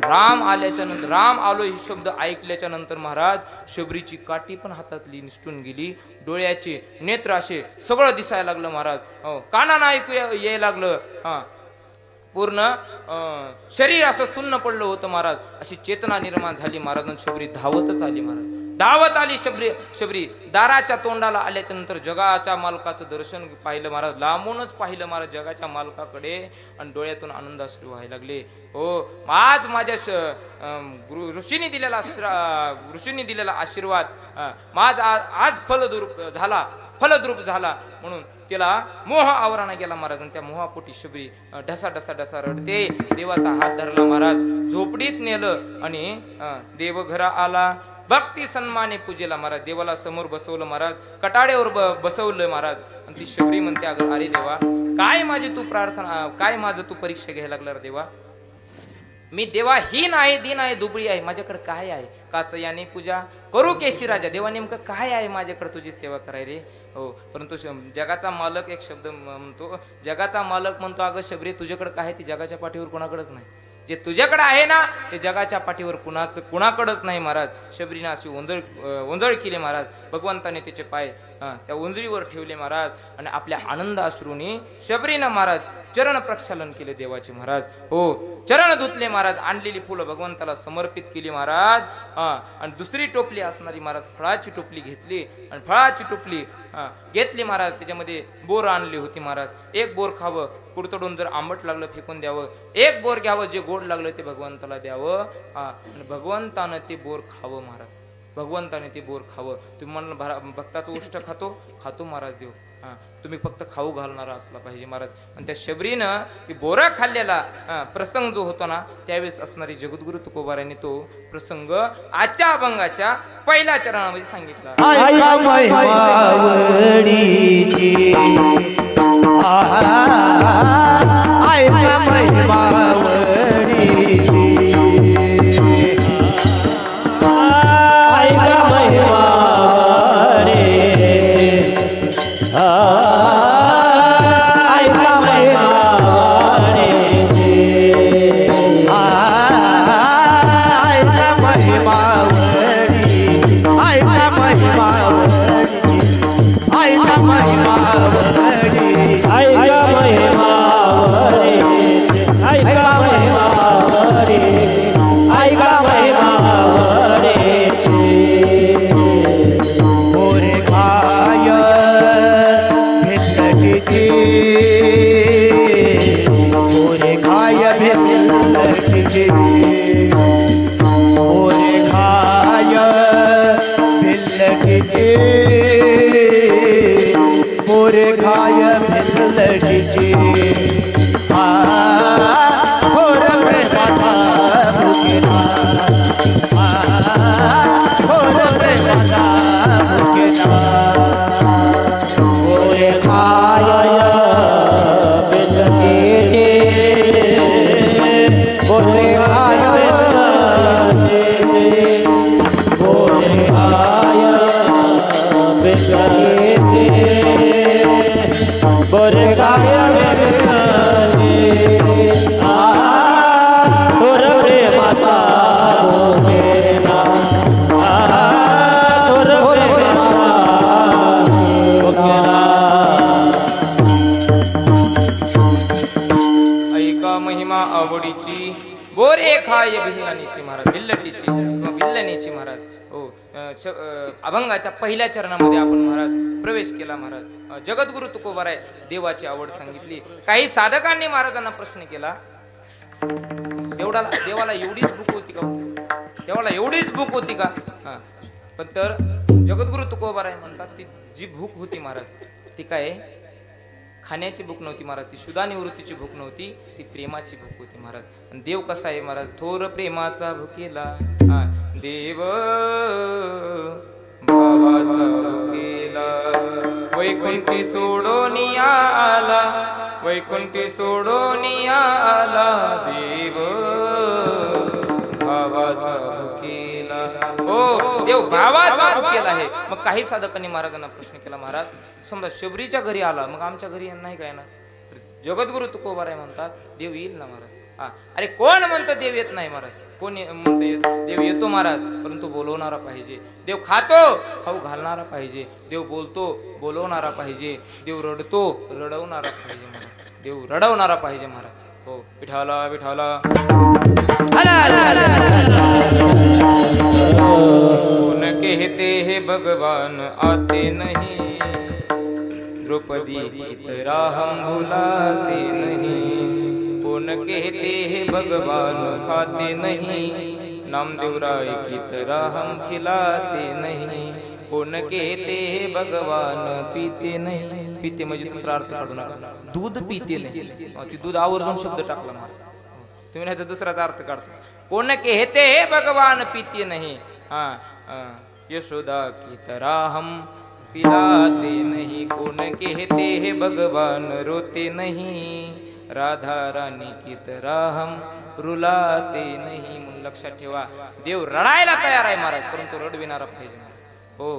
राम आल्याच्या नंतर, राम आलो हे शब्द ऐकल्याच्या नंतर महाराज शबरीची काठी पण हातातली निसटून गेली, डोळ्याचे नेत्र असे सगळं दिसायला लागलं महाराज. कानानं ऐकू यायला लागलं, पूर्ण शरीर असं स्तुन्न पडलं होतं महाराज. अशी चेतना निर्माण झाली महाराज. शबरी धावतच आली महाराज, धावत आली शबरी दाराच्या तोंडाला आल्याच्या नंतर जगाच्या मालकाचं दर्शन पाहिलं महाराज, लांबूनच पाहिलं महाराज जगाच्या मालकाकडे, आणि डोळ्यातून आनंद अश्रू व्हायला लागले. हो, आज माझ्या ऋषींनी दिलेला आशीर्वाद माझ आज फलद्रूप झाला म्हणून तिला मोह आवराना गेला महाराज. आणि त्या मोहापोटी शबरी ढसा रडते. देवाचा हात धरला महाराज, झोपडीत नेलं आणि देवघरा आला, भक्ती सन्माने पूजेला महाराज. देवाला समोर बसवलं महाराज, कटाड्यावर बसवलं महाराज. आणि ती शबरी म्हणते, अगं अरे देवा, काय माझं तू परीक्षा घ्यायला लागला रे देवा? मी देवा हीन आहे, दीन आहे, दुबळी आहे, माझ्याकडे काय आहे? कास याने पूजा करू केशी राजा. देवा नेमकं काय आहे माझ्याकडे तुझी सेवा कराय रे? हो, परंतु जगाचा मालक एक शब्द म्हणतो, जगाचा मालक म्हणतो, अगं शबरी, तुझ्याकडे काय? ती जगाच्या पाठीवर कोणाकडेच नाही. जे तुझ्याकडे आहे ना ते जगाच्या पाठीवर कुणाकडच नाही महाराज. शबरीने अशी ओंजळ केली महाराज. भगवंताने तिचे पाय त्या ओंजळीवर ठेवले महाराज. आणि आपल्या आनंद अश्रूने शबरीनं महाराज चरण प्रक्षालन केले देवाचे महाराज. हो, चरण धुतले महाराज. आणलेली फुलं भगवंताला समर्पित केली महाराज. आणि दुसरी टोपली असणारी महाराज फळाची टोपली घेतली, आणि फळाची टोपली घेतली महाराज. त्याच्यामध्ये बोर आणली होती महाराज. एक बोर खावं, कुडतडून जर आंबट लागलं फेकून द्यावं, एक बोर घ्यावं, जे गोड लागलं ते भगवंताला द्यावं, आणि भगवंतानं ते बोर खावं महाराज. भगवंताने ते बोर खावं. तुम्ही म्हणलं भक्ताचं उष्ट खातो महाराज देव, तुम्ही फक्त खाऊ घालणारा असला पाहिजे महाराज. आणि त्या शबरीनं ती बोरं खाल्लेला प्रसंग जो होता ना, त्यावेळेस असणारी जगद्गुरु तुकोबारायांनी तो प्रसंग आजच्या अभंगाच्या पहिल्या चरणामध्ये सांगितला. ऐका महिमावडीची, ऐका महिमावडीची, ऐका महिमावडीची, ऐका महिमावडीची, ऐका महिमावडीची, ऐका महिमावडीची, ऐका महिमावडीची, ऐका महिमावडीची, ऐका महिमावडीची, ऐका महिमावडीची. मोरे खाय भिल्लटीची, मोरे खाय भिल्लटीची, मोरे खाय भिल्लटीची, मोरे खाय भिल्लटीची. थोर प्रेमाचा भुकेला, थोर प्रेमाचा भुकेला. मोरे खाय बिलकीचे, मोरे खाय बिलकीचे, मोरे खाय बिलकीचे, मोरे खाय बिलकीचे. थोर प्रेमाचा भुकेला, थोर प्रेमाचा भुकेला. ऐका महिमा आवडीची, बोरे खाय भिल्लानीची महाराज, भिल्लटीची किंवा भिल्लनीची महाराज. हो, अभंगाच्या पहिल्या चरणामध्ये आपण महाराज प्रवेश केला महाराज. जगद्गुरु तुकोबाराय देवाची आवड सांगितली. काही साधकांनी महाराजांना प्रश्न केला, देवाला एवढीच भूक होती का? देवाला एवढीच भूक होती का? पण तर जगद्गुरु तुकोबाराय म्हणतात ती जी भूक होती महाराज ती काय खाण्याची भूक नव्हती महाराज, ती सुधा निवृत्तीची भूक नव्हती, ती प्रेमाची भूक होती महाराज. आणि देव कसा आहे महाराज? थोर प्रेमाचा भुकेला देव भावाचा भुकेला, वैकुंठी सोडून आला, वैकुंठी सोडून आला देव भावाचा भुकेला. हो देव भावाचा भुकेला आहे. मग काही साधकांनी महाराजांना प्रश्न केला, महाराज समजा शबरीच्या घरी आला मग आमच्या घरी नाही काय ना? जगद्गुरु तुकोबाराय म्हणतात देव येईल ना महाराज. अरे कोण म्हणतं देव येत नाही महाराज? कोण म्हणतं देव येतो महाराज, परंतु बोलवणारा पाहिजे. देव खातो खाऊ घालणारा पाहिजे. देव बोलतो बोलवणारा पाहिजे. देव रडतो रडवणारा पाहिजे महाराज. देव रडवणारा पाहिजे महाराज. हो विठाला विठाला. कोण कहते हे भगवान आते नहीं, द्रौपदी की तरह हम भुलाते नहीं. कौन कहते हैं भगवान खाते नहीं, नामदेव राय की तरह हम खिलाते नहीं. कौन कहते हैं भगवान पीते नहीं. पीते म्हणजे दुसरा अर्थ काढू नका, दूध पिते नाही. ती दूध आवर्जून शब्द टाकला मला, तुम्ही नाही तर दुसराचा अर्थ काढचा. कोण कहते हैं भगवान पीते नहीं, यशोदा की तरह हम पिलाते नहीं. कौन कहते हैं भगवान रोते नहीं, राधा रानी की तरह हम रुलाते नहीं. म्हणून लक्षात ठेवा देव रडायला तयार आहे महाराज, परंतु रडविणारा पाहिजे महाराज. हो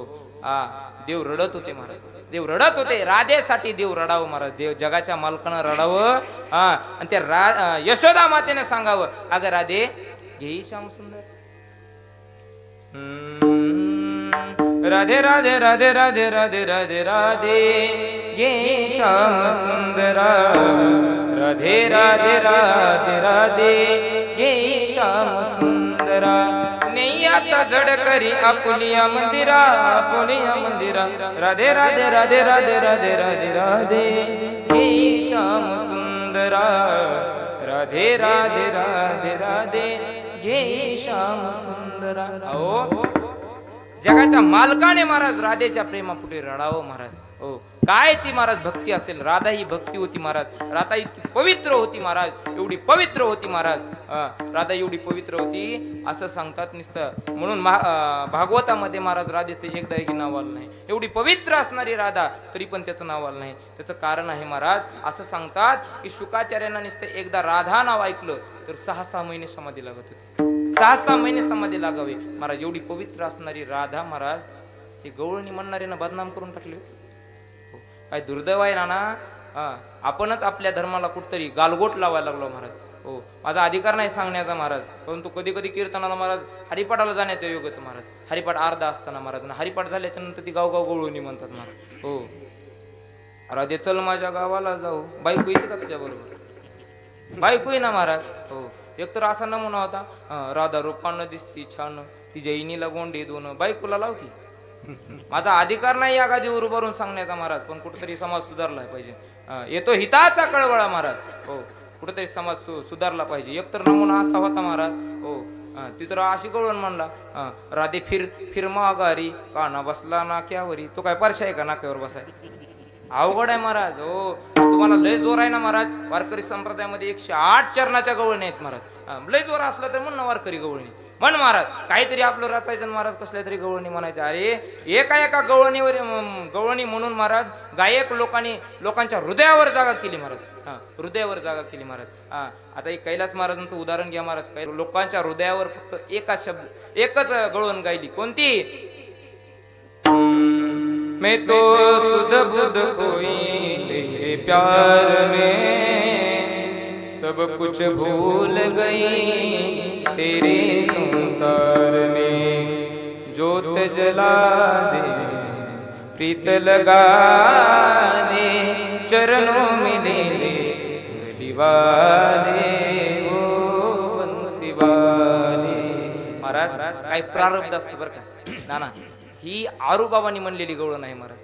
देव रडत होते महाराज, देव रडत होते. राधेसाठी देव रडावं महाराज, देव जगाच्या मालकानं रडावं. आणि त्या यशोदा मातेने सांगावं, अगं राधे घेई श्याम सुंदर. राधे राधे राधे राधे राधे राधे राधे गे श्याम सुंदरा. राधे राधे राधे राधे गे श्याम सुंदरा. नैयाता जड करी आपुलिया मंदिरा, आपुलिया मंदिरा. राधे राधे राधे राधे राधे राधे राधे गे श्याम सुंदरा. राधे राधे राधे राधे गे श्याम सुंदरा. अहो जगाच्या मालकाने महाराज राधेच्या प्रेमापुढे रडावं महाराज. हो काय ती महाराज भक्ती असेल. राधा ही भक्ती होती महाराज. राधा इतकी पवित्र होती महाराज, एवढी पवित्र होती महाराज. राधा एवढी पवित्र होती असं सांगतात नुसतं. म्हणून भागवतामध्ये महाराज राधेचं एकदाही नाव आलं नाही. एवढी पवित्र असणारी राधा तरी पण त्याचं नाव आलं नाही. त्याचं कारण आहे महाराज असं सांगतात की शुकाचार्यांना नुसतं एकदा राधा नाव ऐकलं तर 6-6 महिने समाधी लागत होती. 6-6 महिने समाधी लागावे महाराज. एवढी पवित्र असणारी राधा महाराज हे गवळणी म्हणणाऱ्यांना बदनाम करून टाकले. काय दुर्दैव आहे ना. आपणच आपल्या धर्माला कुठतरी गालगोट लावायला लागलो महाराज. हो माझा अधिकार नाही सांगण्याचा महाराज, परंतु कधी कधी कीर्तनाला महाराज हरिपाठाला जाण्याचा योग येतो महाराज. हरिपाठ अर्धा असताना महाराज, हरिपाठ झाल्याच्या नंतर ती गावगाव गवळणी म्हणतात महाराज. हो राधे चल माझ्या गावाला जाऊ. बायको येते का तुझ्या बरोबर? बायको ना महाराज. हो एकतर असा नमुना होता, राधा रूपानं दिसती छान, तिच्या इनीला गोंडे दोन. बायकोला लाव की. माझा अधिकार नाही या गादीवर उभारून सांगण्याचा महाराज, पण कुठेतरी समाज सुधारला पाहिजे. येतो हिताचा कळवळा महाराज. हो कुठेतरी समाज सुधारला पाहिजे. एकतर नमुना असा होता महाराज. हो ती तर अशी कळवण म्हणला, राधे फिर माघारी काना बसला नाक्यावरी. तो काय परशा आहे का नाक्यावर बसाय? अवघड आहे महाराज. हो तुम्हाला लय जोर आहे ना महाराज. वारकरी संप्रदायामध्ये 108 चरणाच्या गवळणी आहेत महाराज. लय जोर असला तर म्हण ना वारकरी गवळणी म्हण महाराज. काहीतरी आपलं रचायचं महाराज, कसल्या तरी गवळणी म्हणायचं. अरे एका गवळणीवर गवळणी म्हणून महाराज गायक लोकांच्या हृदयावर जागा केली महाराज. हृदयावर जागा केली महाराज. आता एक कैलास महाराजांचं उदाहरण घ्या महाराज. काही लोकांच्या हृदयावर फक्त एकच गवळण गायली. कोणती? मैं तो सुध बुध खोई तेरे प्यार में, सब कुछ भूल गई तेरे संसार में. ज्योत जला दे प्रीत लगा दे, चरणों में ले ले वाले वो बंसी वाले. महाराज काही प्रारब्ध असतं बरं का. ना ही आरूबाबांनी म्हणलेली गवळण आहे महाराज.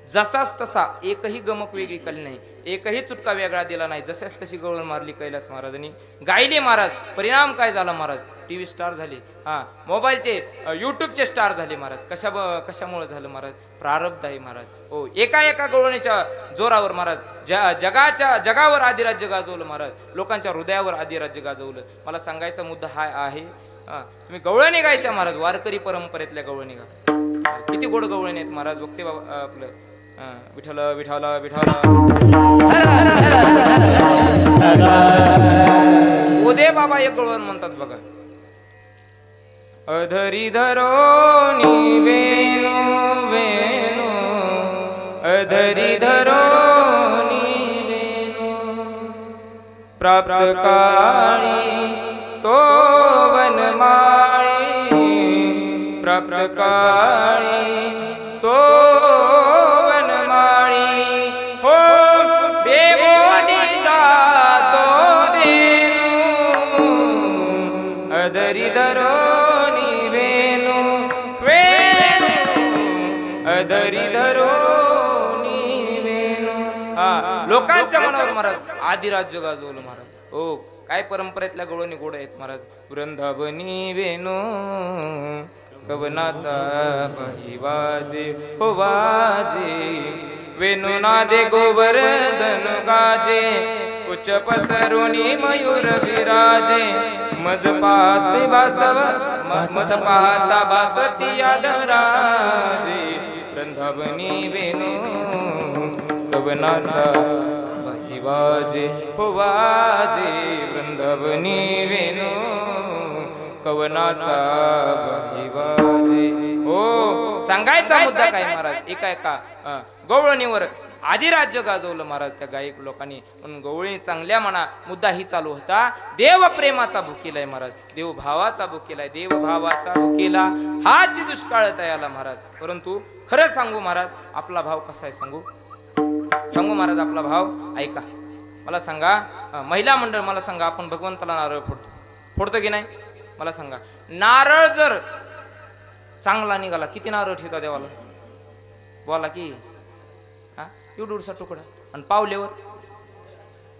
जसाच तसा एकही गमक वेगळी काढली नाही, एकही चुटका वेगळा दिला नाही, जशाच तशी गवळण मारली कैलास महाराजांनी, गायले महाराज. परिणाम काय झाला महाराज? टीव्ही स्टार झाले, मोबाईलचे युट्यूबचे स्टार झाले महाराज. कशामुळे झालं महाराज? प्रारब्ध आहे महाराज. हो, एका एका गवळणीच्या जोरावर महाराज जगावर आदिराज्य गाजवलं महाराज, लोकांच्या हृदयावर आदिराज्य गाजवलं. मला सांगायचा मुद्दा हा आहे, तुम्ही गवळणी गायच्या महाराज, वारकरी परंपरेतल्या गवळणी गा. किती गोड गवळणी आहेत महाराज. बघते बाबा आपलं विठ्ठल विठ्ठल विठ्ठल ओदे बाबा एक गवळण म्हणतात बघा. अधरी धरोनी वेणू वेणू, अधरी धरोनी वेणू, प्राप्त काळी तो वनमाळी, प्राप्त काळी तो वनमाळी. हो देवोनी जातो देनू, अधरी धरोनी वेणू वेणू, अधरी धरोनी वेणू. लोकांच्या मनावर महाराज आदिराज्य गाजवलं महाराज. हो, काय परंपरेतल्या गवळणी गोड आहेत महाराज. वृंदावनी वेणू कवनाचा बाई वाजे, हो वाजे, वेणू नादे गोवर्धन गाजे, उच्च पसरुनी मयूर विराजे, मज पाहते बासव मज पाहता बासती यादराजे. वृंदावनी वेणू कवनाचा बाई वाजे, हो वाजे, वृंदावनी वेणू कवनाचा बाई वाजे. हो, सांगायचा मुद्दा काय महाराज? एका गवळणीवर आदिराज्य गाजवलं महाराज त्या गायक लोकांनी. म्हणून गवळणी चांगल्या म्हणा. मुद्दा ही चालू होता, देव प्रेमाचा भुकेलाय महाराज, देव भावाचा भुकेलाय, देव भावाचा भुकेला हाच दुष्काळ तयाला महाराज. परंतु खरं सांगू महाराज, आपला भाव कसा आहे सांगू महाराज. आपला भाव ऐका. मला सांगा, महिला मंडळ मला सांगा, आपण भगवंताला नारळ फोडतो की नाही? मला सांगा, नारळ जर चांगला निघाला किती नारळ ठेवता देवाला? बोला की. एवढूसा तुकडा. आणि पावलेवर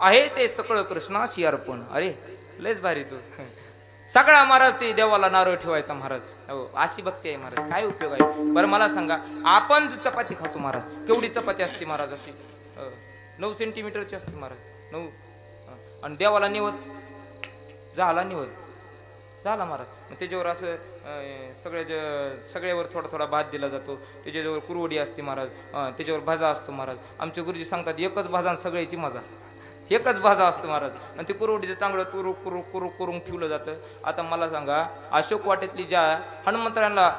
आहे ते सकळ कृष्णाशी अर्पण. अरे लयच भारी तू. सगळा महाराज ते देवाला नारळ ठेवायचा महाराज. हो, अशी भक्ती आहे महाराज. काय उपयोग आहे बरं मला सांगा. आपण जो चपाती खातो महाराज, केवढी चपाती असते महाराज? अशी 9 सेंटीमीटरची असते महाराज. 9. आणि देवाला निवद झाला, निवद झाला महाराज. मग त्याच्यावर असं सगळ्यावर थोडा थोडा भात दिला जातो. त्याच्यावर कुरवडी असते महाराज, त्याच्यावर भाजा असतो महाराज. आमचे गुरुजी सांगतात एकच भाजा सगळ्याची मजा, एकच भाजा असतं महाराज. आणि ते कुरवडीचं चांगलं तुरू कुरू कुरू करून ठेवलं जातं. आता मला सांगा, अशोक वाटेतली ज्या हनुमंतरांना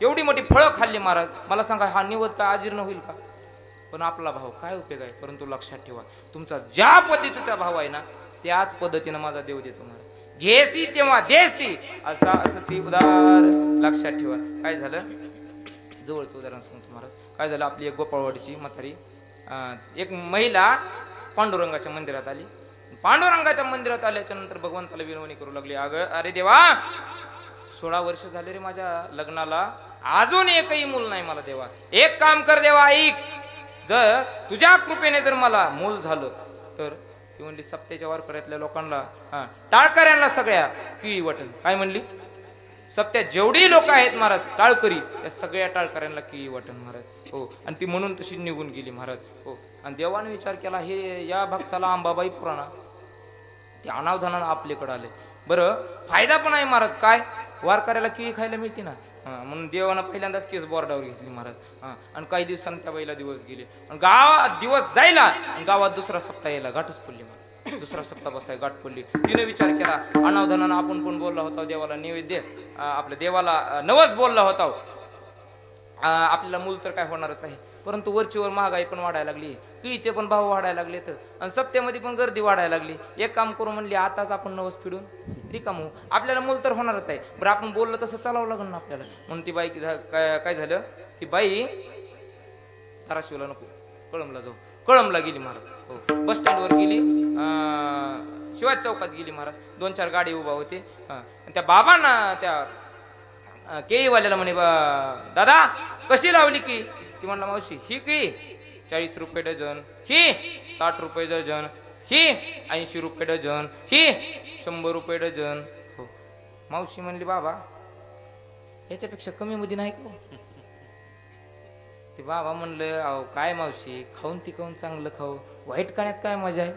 एवढी मोठी फळं खाल्ली महाराज, मला सांगा हा निवद काय अजीर्ण होईल का? पण आपला भाव काय उपयोग आहे? परंतु लक्षात ठेवा, तुमचा ज्या पद्धतीचा भाव आहे ना, त्याच पद्धतीनं माझा देव देतो महाराज. घेसी तेव्हा देसी, असं उदार लक्षात ठेवा. काय झालं? जवळचं उदाहरण सांगतो महाराज. काय झालं? आपली एक गोपाळवाडीची म्हातारी, एक महिला पांडुरंगाच्या मंदिरात आली. पांडुरंगाच्या मंदिरात आल्याच्या नंतर भगवंताला विनवणी करू लागली. अरे देवा, 16 वर्ष झाले रे माझ्या लग्नाला, अजून एकही मूल नाही मला देवा. एक काम कर देवा, ऐक, जर तुझ्या कृपेने जर मला मूल झालं तर ती म्हणली, सप्त्याच्या वारकऱ्यातल्या लोकांना, टाळकऱ्यांना सगळ्या किळी वाटेल. काय म्हणली? सप्त्यात जेवढी लोक आहेत महाराज टाळकरी, त्या सगळ्या टाळकऱ्यांना किळी वाटेल महाराज. हो, आणि ती म्हणून तशी निघून गेली महाराज. हो, आणि देवाने विचार केला, हे या भक्ताला अंबाबाई पुराणा ते अनावधानानं आपल्याकडे आले. बरं, फायदा पण आहे महाराज. काय? वारकऱ्याला किळी खायला मिळते ना. म्हणून देवानं पहिल्यांदाच केस बोर्डावर घेतली महाराज. आणि काही दिवसांनी त्या बाईला दिवस गेले. आणि गावात दिवस जायला आणि गावात दुसरा सप्ताह यायला गाठच पडली महाराज. दुसरा सप्ताह बसाय गाठ पडली. तिने विचार केला, अनावधानानं आपण पण बोलला होता देवाला नैवेद्य, आपल्या देवाला नवस बोलला होता, आपल्याला मूल तर काय होणारच आहे. परंतु वरचीवर महागाई पण वाढायला लागली, किळीचे पण भाव वाढायला लागले, तर आणि सप्त्यामध्ये पण गर्दी वाढायला लागली. एक काम करू म्हणली, आताच आपण नवस फिडून रिकाम होऊ, आपल्याला मूल तर होणारच आहे. बरं, आपण बोललं तसं चालावं लागेल ना आपल्याला. म्हणून ती बाई काय झालं, ती बाई धाराशिवला नको, कळमला जाऊ, कळमला गेली महाराज. हो, बस स्टँडवर गेली, शिवाजी चौकात गेली महाराज. 2-4 गाडी उभा होते. त्या बाबांना, त्या केळीवाल्याला म्हणे दादा कशी लावली केळी? ती म्हणला मावशी ही केळी 40 रुपये डझन, ही 60 रुपये डझन, ही 80 रुपये डझन, ही 100 रुपये डझन. हो. मावशी म्हणली बाबा याच्यापेक्षा कमी मध्ये नाही का? ते बाबा म्हणलं अहो काय मावशी खाऊन ती खाऊन चांगलं खाऊ, वाईट खाण्यात काय मजा आहे?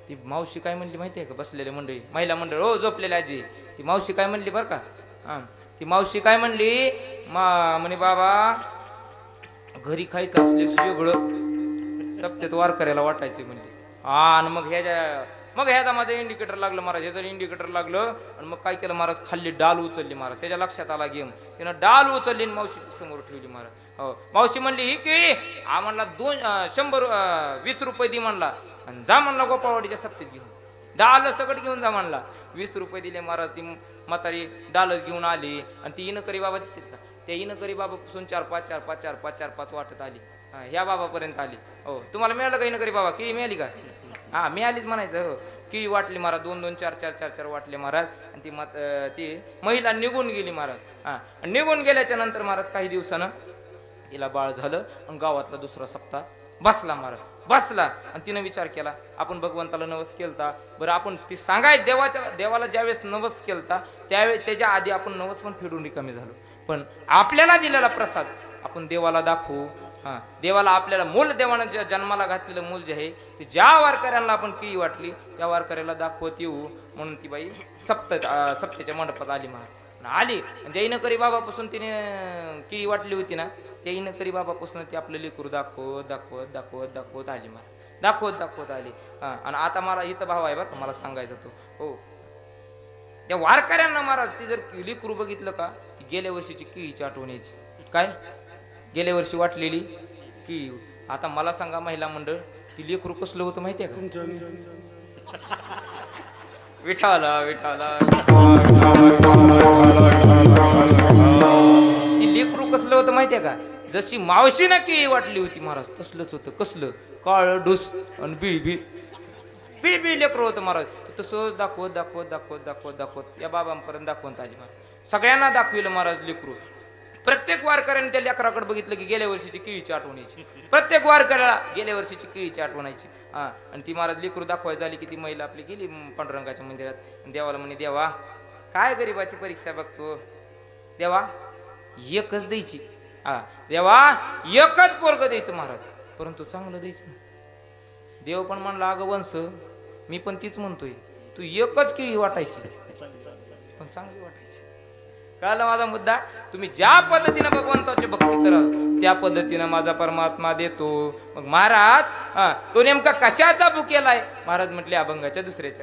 ती मावशी काय म्हणली माहिती आहे का? बसलेले मंडळी महिला मंडळ हो झोपलेले आजी, ती मावशी काय म्हणली बरं का? हां ती मावशी काय म्हणली म्हणे बाबा घरी खायचं असल्यास वेगळं सप्त्यात वारकऱ्याला वाटायचे म्हणले. आणि मग ह्याचा माझं इंडिकेटर लागलं महाराज, ह्याचं इंडिकेटर लागलं आणि मग काय केलं महाराज खाल्ली डाल उचलली महाराज. त्याच्या लक्षात आला गेम, त्यानं डाल उचलली आणि मावशी समोर ठेवली महाराज. हो मावशी म्हणली ही केळी म्हणला 20 रुपये दे म्हणला आणि जा म्हणला गोपाळवाडीच्या सप्त्यात घेऊन डाल सगळं घेऊन जा म्हणला. 20 रुपये दिले महाराज. ती म्हातारी डालच घेऊन आली आणि ती इनकरी बाबा दिसतील का? त्या इनकरी बाबापासून 4-5 वाटत आली ह्या बाबापर्यंत आली. हो तुम्हाला मिळालं का इनकरी बाबा? केळी मिळाली का? हा मिळालीच म्हणायचं. हो केळी वाटली महाराज 2-2 4-4 वाटले महाराज आणि ती महिला निघून गेली महाराज. हा निघून गेल्याच्या नंतर महाराज काही दिवसानं तिला बाळ झालं आणि गावातला दुसरा सप्ताह बसला महाराज. बसला आणि तिनं विचार केला आपण भगवंताला नवस केलता बरं, आपण ती सांगाय देवाला ज्यावेळेस नवस केलता त्यावेळेस त्याच्या आधी आपण नवस पण फेडून रिकामी झालो, पण आपल्याला दिलेला प्रसाद आपण देवाला दाखवू. हां देवाला आपल्याला मूल देवानं ज्या जन्माला घातलेलं मूल जे आहे ते ज्या वारकऱ्यांना आपण केळी वाटली त्या वारकऱ्याला दाखवत येऊ म्हणून ती बाई सप्त्याच्या मंडपात आली महाराज. आली जैनकरी बाबापासून तिने केळी वाटली होती ना, त्या इनकरी बाबापासून ती आपलं लेकरू दाखवत आली महाराज. दाखवत आली. हां आणि आता मला इथं भाव आहे बरं का मला सांगायचं तो. हो त्या वारकऱ्यांना महाराज ती जर लेकरू बघितलं का ती गेल्या वर्षीची केळीची आठवण यायची. काय गेल्या वर्षी वाटलेली केळी. आता मला सांगा महिला मंडळ ती लेकरू कसलं होतं माहितीये का? विठाला ती लेकरू कसलं होतं माहितीये का? जशी मावशीनं केळी वाटली होती महाराज तसलंच होतं. कसलं काळ ढुस आणि बिळ लेकरू होतं महाराज. तसंच दाखवत या बाबांपर्यंत दाखवत आली महाराज. सगळ्यांना दाखविलं महाराज लेकरू. प्रत्येक वारकऱ्याने त्या लेकराकडे बघितलं की गेल्या वर्षीची केळीची आठवण यायची. प्रत्येक वारकऱ्याला गेल्या वर्षीची केळीची आठवण यायची. हां आणि ती महाराज लेकरू दाखवायची झाली की ती महिला आपली गेली पांडुरंगाच्या मंदिरात. देवाला म्हणे देवा काय गरिबाची परीक्षा बघतो, देवा एकच द्यायची. हा देवा एकच पोरग द्यायचं महाराज, परंतु चांगलं द्यायचं. देव पण म्हणला अगं वंश मी पण तीच म्हणतोय तू एकच केळी वाटायची पण चांगली वाटायची. कळलं माझा मुद्दा? तुम्ही ज्या पद्धतीनं भगवंताची भक्ती कराल त्या पद्धतीनं माझा परमात्मा देतो. मग महाराज तो नेमका कशाचा बुकेलाय? महाराज म्हटले अभंगाच्या दुसऱ्याच्या.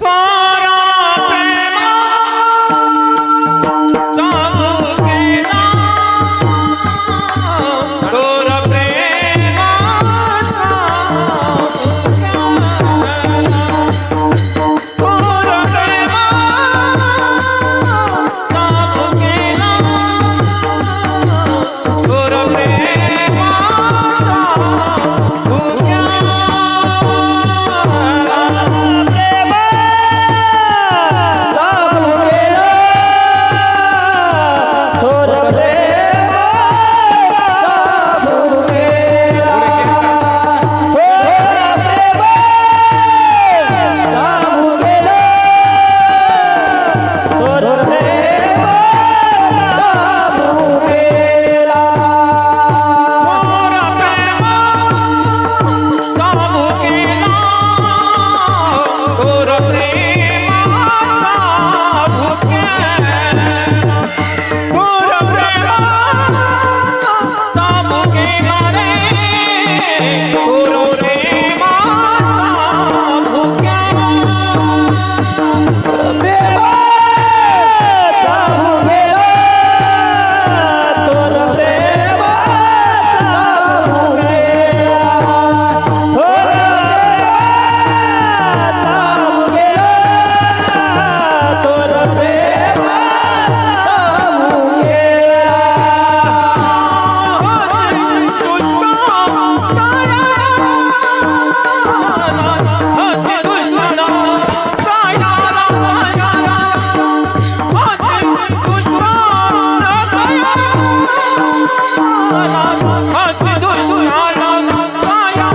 हाची दुनियाला माया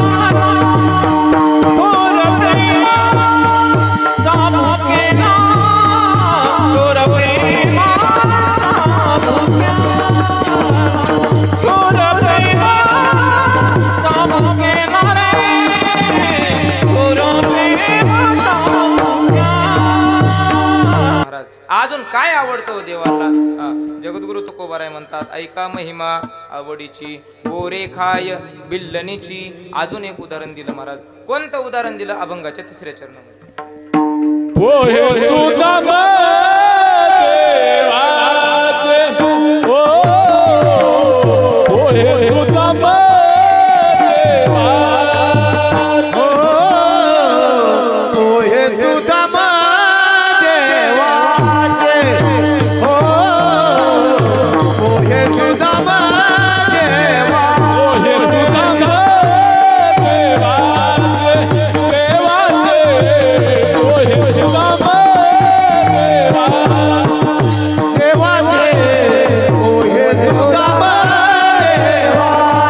थोर प्रेमाचा भुकेला थोर प्रेमाचा भुकेला थोर प्रेमाचा भुकेला रे थोर प्रेमाचा महाराज अजून काय आवडतं हो देवाला? जगद्गुरु तुकोबाराय म्हणतात, ऐका महिमा आवडीची गोरे खाय बिल्लनीची. अजून एक उदाहरण दिलं महाराज. कोणतं उदाहरण दिलं? अभंगाच्या 3ऱ्या चरणामध्ये. पोहे सुदाम देवाचे ओ पोहे सुदाम देवाचे पोहे सुदाम देवाचे हो पोहे सुदाम देवा पोहे सुदाम देवाचे देवाचे पोहे सुदाम देवाचे पोहे सुदाम देवाचे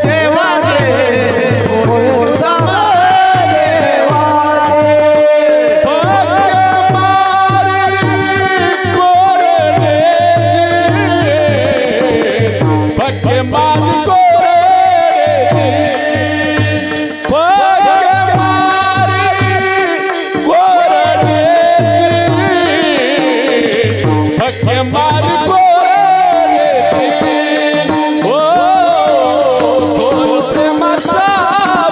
देवाचे पोहे सुदाम देवाचे फटके मार कोरे फटके मार कोरे फटके मार कोरे ओ थोर प्रेमाचा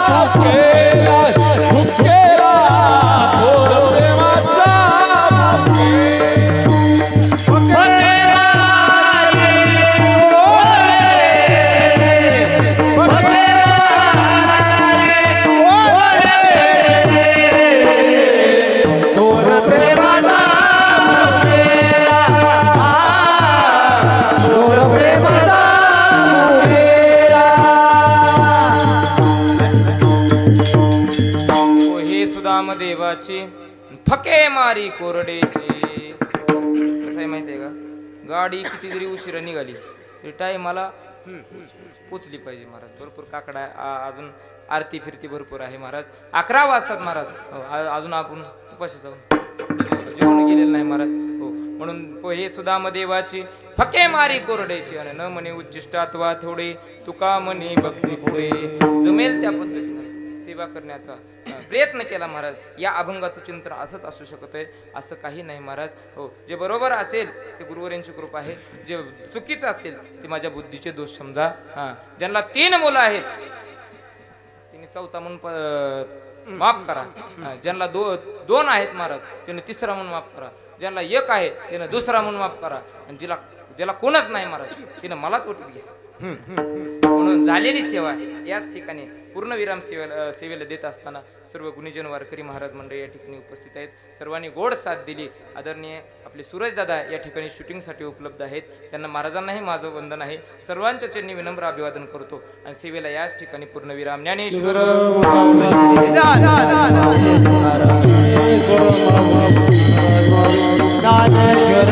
भुकेला भुकेला थोर प्रेमाचा हे सुदाम देवाची फके मारी कोरडेची. कसं आहे माहिती आहे का? गाडी किती जरी उशिरा निघाली तरी टाईमाला पोचली पाहिजे महाराज. भरपूर काकडा आहे. अजून आरती फिरती भरपूर आहे महाराज. 11 वाजतात महाराज. हो, अजून आपण उपाशी जाऊन जेवण गेलेलं नाही महाराज. हो, म्हणून हे सुदाम देवाची फके मारी कोरडेची. आणि न म्हणे उच्चिष्टात वा थोडे तुका म्हणे भक्ती पुढे. जमेल त्या पद्धतीने सेवा करण्याचा प्रयत्न केला महाराज. या अभंगाचं चिंतन असंच असू शकत आहे, असं काही नाही महाराज. हो, जे बरोबर असेल ते गुरुवरांची कृपा आहे, जे चुकीचं असेल ते माझ्या बुद्धीचे दोष समजा. ज्यांना 3 मुलं आहेत तिने 4था म्हणून माफ करा. ज्यांना 2 आहेत महाराज त्याने 3रा म्हणून माफ करा. ज्यांना 1 आहे त्याने 2रा म्हणून माफ करा. आणि ज्याला कोणच नाही महाराज तिने मलाच ओटीत घ्या. म्हणून झालेली सेवा याच ठिकाणी पूर्णविराम सेवेला देत असताना सर्व गुणीजन वारकरी महाराज मंडळी या ठिकाणी उपस्थित आहेत. सर्वांनी गोड साथ दिली. आदरणीय आपले सूरजदादा या ठिकाणी शूटिंगसाठी उपलब्ध आहेत. त्यांना महाराजांनाही माझं वंदन आहे. सर्वांच्या चरणी विनम्र अभिवादन करतो आणि सेवेला याच ठिकाणी पूर्णविराम. ज्ञानेश्वर ज्ञानेश्वर